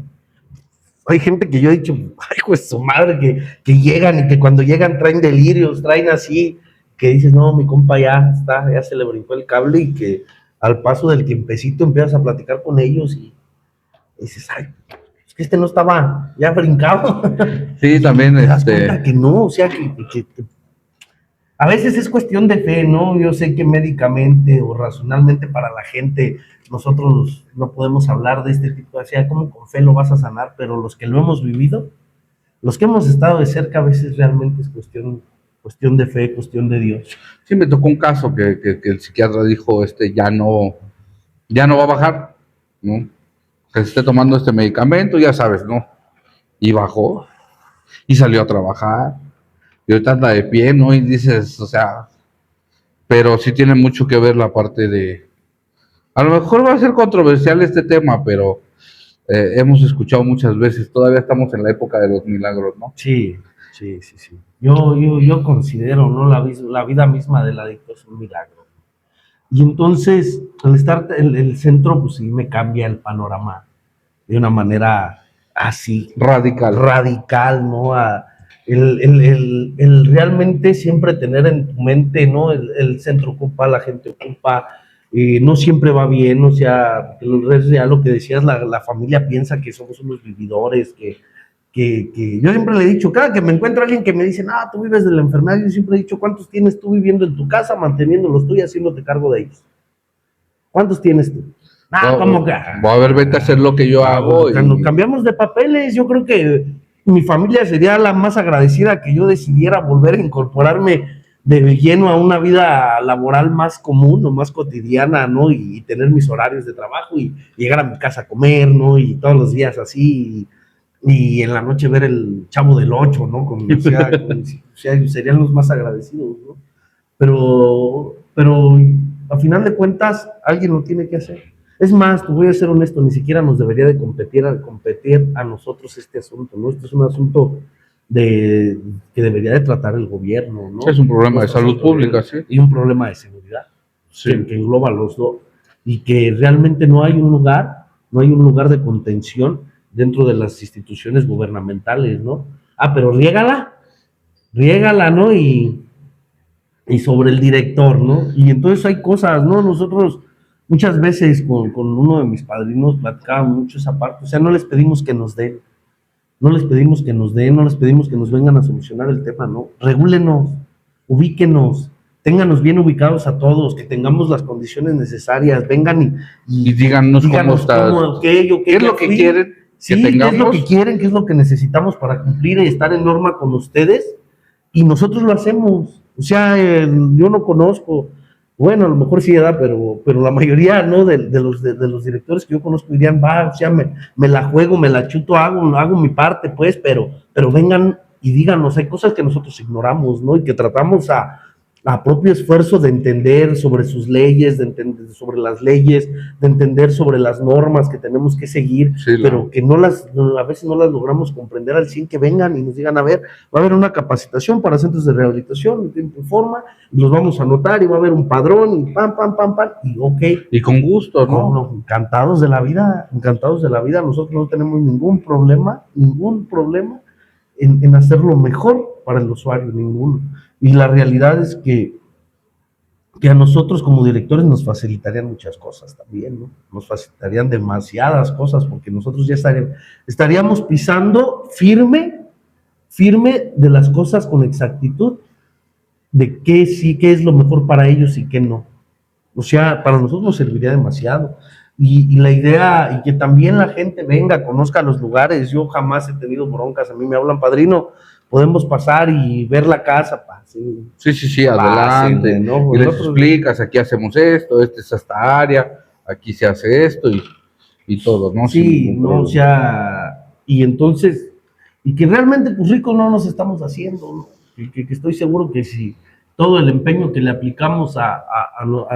Hay gente que yo he dicho, ay, pues su madre, que llegan y que cuando llegan traen delirios, traen así, que dices, no, mi compa ya está, ya se le brincó el cable y que al paso del tiempecito empiezas a platicar con ellos y dices, ay, es que este no estaba ya brincado. Sí, también Te das cuenta que no, o sea, que a veces es cuestión de fe, ¿no? Yo sé que médicamente o racionalmente para la gente nosotros no podemos hablar de este tipo de cosas, como con fe lo vas a sanar, pero los que lo hemos vivido, los que hemos estado de cerca, a veces realmente es cuestión de fe, cuestión de Dios. Sí, me tocó un caso que el psiquiatra dijo, ya no va a bajar, ¿no? Que se esté tomando este medicamento, ya sabes, ¿no? Y bajó, y salió a trabajar, y ahorita anda de pie, ¿no? Y dices, o sea, pero sí tiene mucho que ver la parte de, a lo mejor va a ser controversial este tema, pero hemos escuchado muchas veces, todavía estamos en la época de los milagros, ¿no? Sí. Yo considero, ¿no? La vida misma del adicto es un milagro. Y entonces, al estar en el centro, pues sí me cambia el panorama de una manera así. Radical, ¿no? El realmente siempre tener en tu mente, ¿no? El centro ocupa, la gente ocupa, no siempre va bien, o sea, ya lo que decías, la familia piensa que somos unos vividores, que yo siempre le he dicho, cada que me encuentro a alguien que me dice, no, tú vives de la enfermedad, yo siempre he dicho, ¿cuántos tienes tú viviendo en tu casa, manteniéndolos tú y haciéndote cargo de ellos? ¿Cuántos tienes tú? ¿Cómo que? Voy a ver, vete a hacer lo que yo hago. Cuando cambiamos de papeles, yo creo que mi familia sería la más agradecida que yo decidiera volver a incorporarme de lleno a una vida laboral más común o más cotidiana, ¿no? Y tener mis horarios de trabajo y llegar a mi casa a comer, ¿no? Y todos los días así, y en la noche ver el Chavo del Ocho, ¿no? Como serían los más agradecidos, ¿no? Pero a final de cuentas, alguien lo tiene que hacer. Es más, te voy a ser honesto, ni siquiera nos debería de competir a nosotros este asunto, ¿no? Este es un asunto que debería de tratar el gobierno, ¿no? Es un problema de salud pública, sí. Y un problema de seguridad, sí. que engloba los dos, y que realmente no hay un lugar de contención dentro de las instituciones gubernamentales, ¿no? Pero riégala, ¿no? Y sobre el director, ¿no? Y entonces hay cosas, ¿no? Nosotros muchas veces con uno de mis padrinos platicábamos mucho esa parte, o sea, no les pedimos que nos den, no les pedimos que nos vengan a solucionar el tema, ¿no? Regúlenos, ubíquenos, ténganos bien ubicados a todos, que tengamos las condiciones necesarias, vengan y díganos cómo estás. ¿Qué es lo que quieren? Sí, ¿qué es lo que quieren? ¿Qué es lo que necesitamos para cumplir y estar en norma con ustedes? Y nosotros lo hacemos. O sea, yo no conozco, bueno, a lo mejor sí, ¿verdad? Pero la mayoría, ¿no? De los directores que yo conozco dirían, o sea, me la juego, me la chuto, hago mi parte, pues, pero vengan y díganos, hay cosas que nosotros ignoramos, ¿no? Y que tratamos a propio esfuerzo de entender sobre sus leyes, de entender sobre las leyes, de entender sobre las normas que tenemos que seguir, sí, pero que a veces no las logramos comprender al 100, que vengan y nos digan, a ver, va a haber una capacitación para centros de rehabilitación, en tiempo y forma, y los vamos a anotar, y va a haber un padrón, y pam, y ok. Y con gusto, ¿no? No, encantados de la vida, nosotros no tenemos ningún problema en hacerlo mejor para el usuario, ninguno. Y la realidad es que que a nosotros como directores nos facilitarían muchas cosas también, ¿no? Nos facilitarían demasiadas cosas, porque nosotros ya estaríamos pisando firme de las cosas con exactitud, de qué sí, qué es lo mejor para ellos y qué no. O sea, para nosotros nos serviría demasiado. Y la idea, y que también la gente venga, conozca los lugares. Yo jamás he tenido broncas, a mí me hablan, padrino, podemos pasar y ver la casa, Sí, adelante, ¿no? Y les explicas, aquí hacemos esto, esta es esta área, aquí se hace esto y todo, ¿no? Sí, no, o sea, y entonces, y que realmente pues ricos no nos estamos haciendo, ¿no? Que estoy seguro que si todo el empeño que le aplicamos a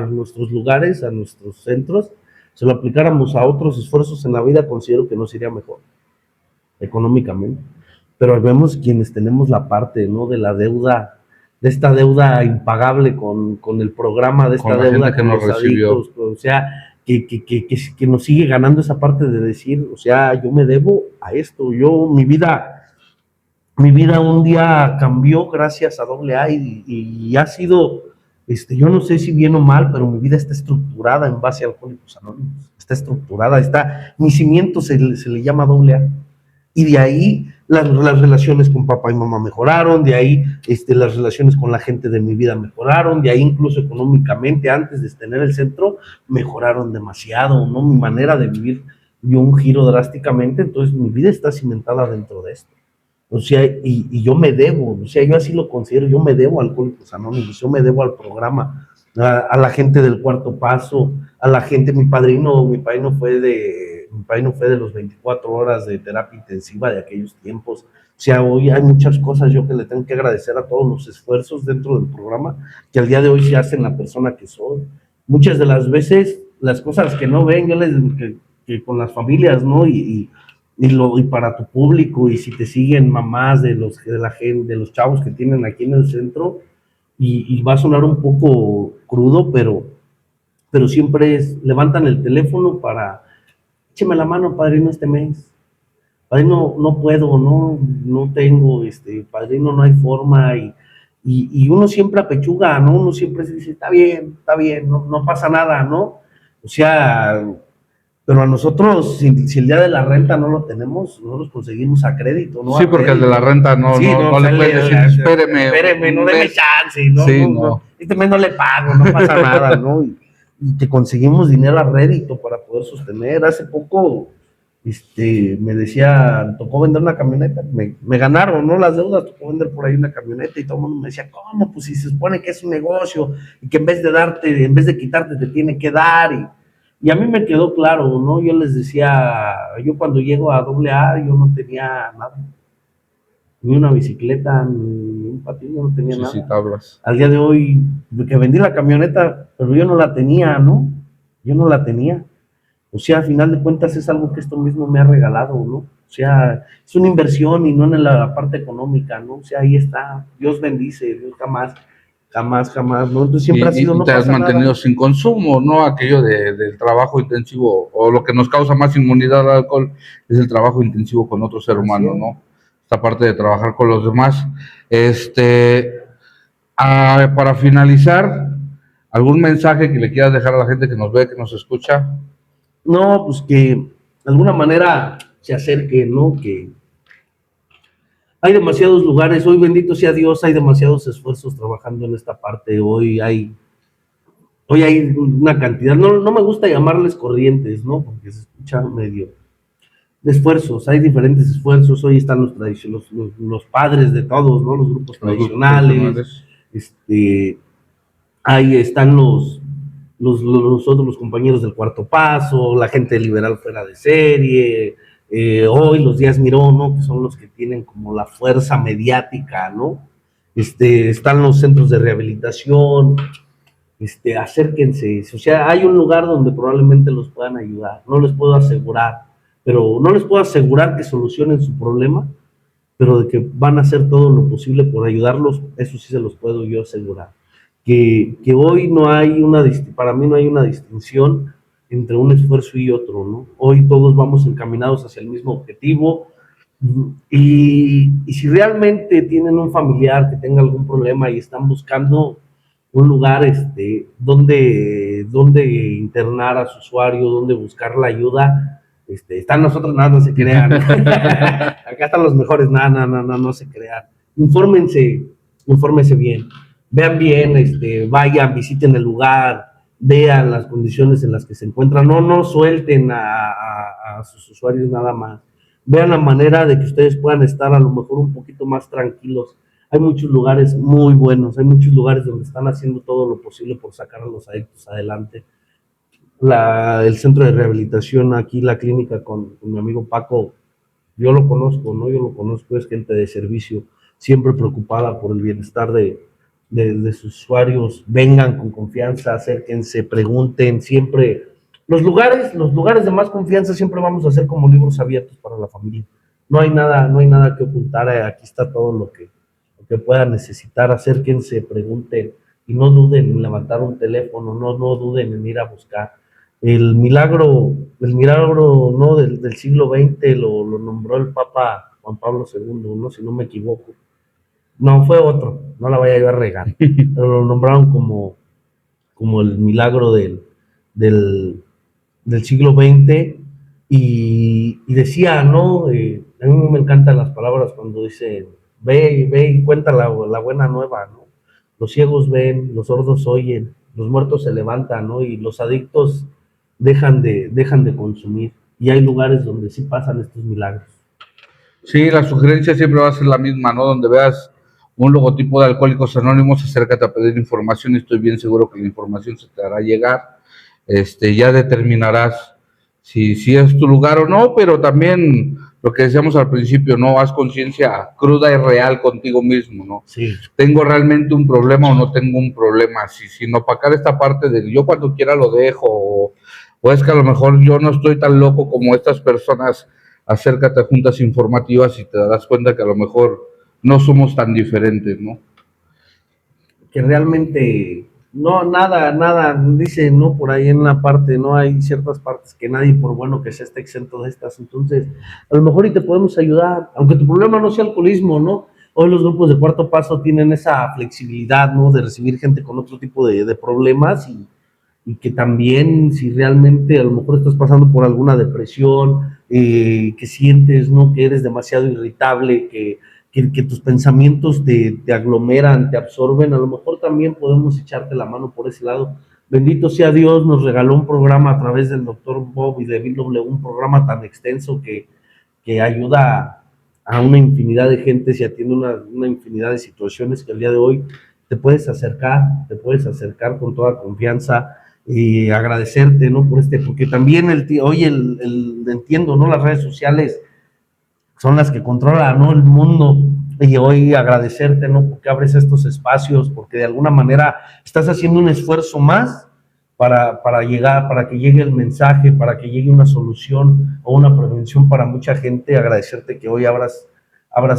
nuestros lugares, a nuestros centros, se lo aplicáramos a otros esfuerzos en la vida, considero que nos iría mejor, económicamente. Pero vemos quienes tenemos la parte, ¿no? De la deuda, de esta deuda impagable con el programa, de esta deuda que nos recibió. Adictos, o sea, que nos sigue ganando esa parte de decir, o sea, yo me debo a esto, mi vida un día cambió gracias a AA y ha sido, yo no sé si bien o mal, pero mi vida está estructurada en base a Alcohólicos Anónimos, está estructurada, mi cimiento se le llama AA. Y de ahí las relaciones con papá y mamá mejoraron, de ahí las relaciones con la gente de mi vida mejoraron, de ahí incluso económicamente, antes de tener el centro, mejoraron demasiado, ¿no? Mi manera de vivir dio un giro drásticamente, entonces mi vida está cimentada dentro de esto. O sea, y yo me debo, o sea, yo así lo considero, yo me debo a Alcohólicos Anónimos, yo me debo al programa, a la gente del Cuarto Paso, a la gente, mi padrino fue de los 24 horas de terapia intensiva de aquellos tiempos. O sea, hoy hay muchas cosas yo que le tengo que agradecer a todos los esfuerzos dentro del programa que al día de hoy se hacen la persona que soy. Muchas de las veces, las cosas que no ven, yo les digo que con las familias, ¿no? Y para tu público, y si te siguen mamás de la gente, de los chavos que tienen aquí en el centro, y va a sonar un poco crudo, pero siempre levantan el teléfono para, écheme la mano, padrino, este mes. Padrino, no puedo, no tengo, padrino, no hay forma, y uno siempre apechuga, ¿no? Uno siempre se dice, está bien, no pasa nada, ¿no? O sea, pero a nosotros, si el día de la renta no lo tenemos, nosotros conseguimos a crédito, ¿no? Sí, porque el de la renta no le puede decir, espéreme, no deme chance, ¿no? Sí, no. Este mes no le pago, no pasa nada, ¿no? Y que conseguimos dinero a rédito para poder sostener. Hace poco, me decía, tocó vender una camioneta, me ganaron, ¿no? Las deudas, tocó vender por ahí una camioneta, y todo el mundo me decía, ¿cómo? Pues si se supone que es un negocio, y que en vez de quitarte, te tiene que dar, y a mí me quedó claro, ¿no? Yo les decía, yo cuando llego a AA, yo no tenía nada, ni una bicicleta, ni un patín, yo no tenía nada. Sí, tablas. Al día de hoy, que vendí la camioneta, pero yo no la tenía, ¿no? Yo no la tenía. O sea, a final de cuentas es algo que esto mismo me ha regalado, ¿no? O sea, es una inversión y no en la parte económica, ¿no? O sea, ahí está, Dios bendice, Dios jamás, ¿no? Entonces siempre ha sido, no te has mantenido nada sin consumo, ¿no? Aquello del trabajo intensivo, o lo que nos causa más inmunidad al alcohol es el trabajo intensivo con otro ser humano, ¿no? Esta parte de trabajar con los demás. Para finalizar, ¿algún mensaje que le quieras dejar a la gente que nos ve, que nos escucha? No, pues que de alguna manera se acerque, ¿no? Que hay demasiados lugares, hoy bendito sea Dios, hay demasiados esfuerzos trabajando en esta parte, hoy hay una cantidad, no me gusta llamarles corrientes, ¿no? Porque se escucha medio de esfuerzos, hay diferentes esfuerzos, hoy están los padres de todos, ¿no? Los grupos tradicionales, ahí están los compañeros del Cuarto Paso, la gente liberal fuera de serie, hoy los Díaz Miró, ¿no? Que son los que tienen como la fuerza mediática, ¿no? Están los centros de rehabilitación, acérquense, o sea, hay un lugar donde probablemente los puedan ayudar, no les puedo asegurar que solucionen su problema, pero de que van a hacer todo lo posible por ayudarlos, eso sí se los puedo yo asegurar. Que hoy para mí no hay una distinción entre un esfuerzo y otro, ¿no? Hoy todos vamos encaminados hacia el mismo objetivo, y si realmente tienen un familiar que tenga algún problema y están buscando un lugar donde internar a su usuario, donde buscar la ayuda. Están nosotros, nada, no se crean. Acá están los mejores, nada, no se crean. Infórmense bien, vean bien, vayan, visiten el lugar, vean las condiciones en las que se encuentran, no suelten a sus usuarios nada más. Vean la manera de que ustedes puedan estar a lo mejor un poquito más tranquilos. Hay muchos lugares muy buenos, hay muchos lugares donde están haciendo todo lo posible por sacar a los adictos adelante. El centro de rehabilitación aquí, la clínica con mi amigo Paco, yo lo conozco, es gente de servicio, siempre preocupada por el bienestar de sus usuarios. Vengan con confianza, acérquense, pregunten, siempre. Los lugares de más confianza siempre vamos a ser como libros abiertos para la familia. No hay nada que ocultar, aquí está todo lo que puedan necesitar. Acérquense, pregunten y no duden en levantar un teléfono, no duden en ir a buscar. El milagro ¿no? del siglo XX lo nombró el Papa Juan Pablo II, ¿no? Si no me equivoco. No, fue otro, no la vaya yo a regar, pero lo nombraron como el milagro del siglo XX y decía, ¿no? A mí me encantan las palabras cuando dice, ve y cuenta la buena nueva, ¿no? Los ciegos ven, los sordos oyen, los muertos se levantan, ¿no? Y los adictos dejan de consumir. Y hay lugares donde sí pasan estos milagros. Sí, la sugerencia siempre va a ser la misma, ¿no? Donde veas un logotipo de Alcohólicos Anónimos, acércate a pedir información y estoy bien seguro que la información se te hará llegar. Ya determinarás si es tu lugar o no, pero también lo que decíamos al principio, no haz conciencia cruda y real contigo mismo, ¿no? Sí. ¿Tengo realmente un problema o no tengo un problema? Sin opacar esta parte de yo cuando quiera lo dejo, o es que a lo mejor yo no estoy tan loco como estas personas. Acércate a juntas informativas y te darás cuenta que a lo mejor no somos tan diferentes, ¿no? Que realmente nada, dice, ¿no? Por ahí en la parte, ¿no? Hay ciertas partes que nadie, por bueno que sea, está exento de estas. Entonces, a lo mejor y te podemos ayudar, aunque tu problema no sea alcoholismo, ¿no? Hoy los grupos de Cuarto Paso tienen esa flexibilidad, ¿no? De recibir gente con otro tipo de problemas y que también si realmente a lo mejor estás pasando por alguna depresión, que sientes, ¿no? Que eres demasiado irritable, que tus pensamientos te aglomeran, te absorben, a lo mejor también podemos echarte la mano por ese lado. Bendito sea Dios, nos regaló un programa a través del doctor Bob y de Bill W, un programa tan extenso que ayuda a una infinidad de gente, se atiende una infinidad de situaciones que el día de hoy te puedes acercar con toda confianza y agradecerte, ¿no? Porque también hoy entiendo, ¿no? Las redes sociales son las que controlan, ¿no? El mundo, y hoy agradecerte, ¿no? Porque abres estos espacios, porque de alguna manera estás haciendo un esfuerzo más para que llegue el mensaje, para que llegue una solución o una prevención para mucha gente. Agradecerte que hoy abras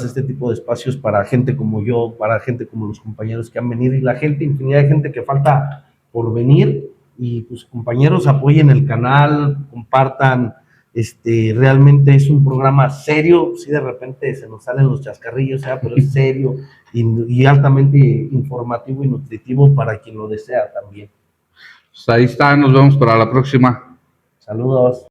este tipo de espacios para gente como yo, para gente como los compañeros que han venido y la gente, infinidad de gente que falta por venir. Y pues compañeros, apoyen el canal, compartan. Realmente es un programa serio, sí, de repente se nos salen los chascarrillos, pero es serio y altamente informativo y nutritivo para quien lo desea también. Pues ahí está, nos vemos para la próxima. Saludos.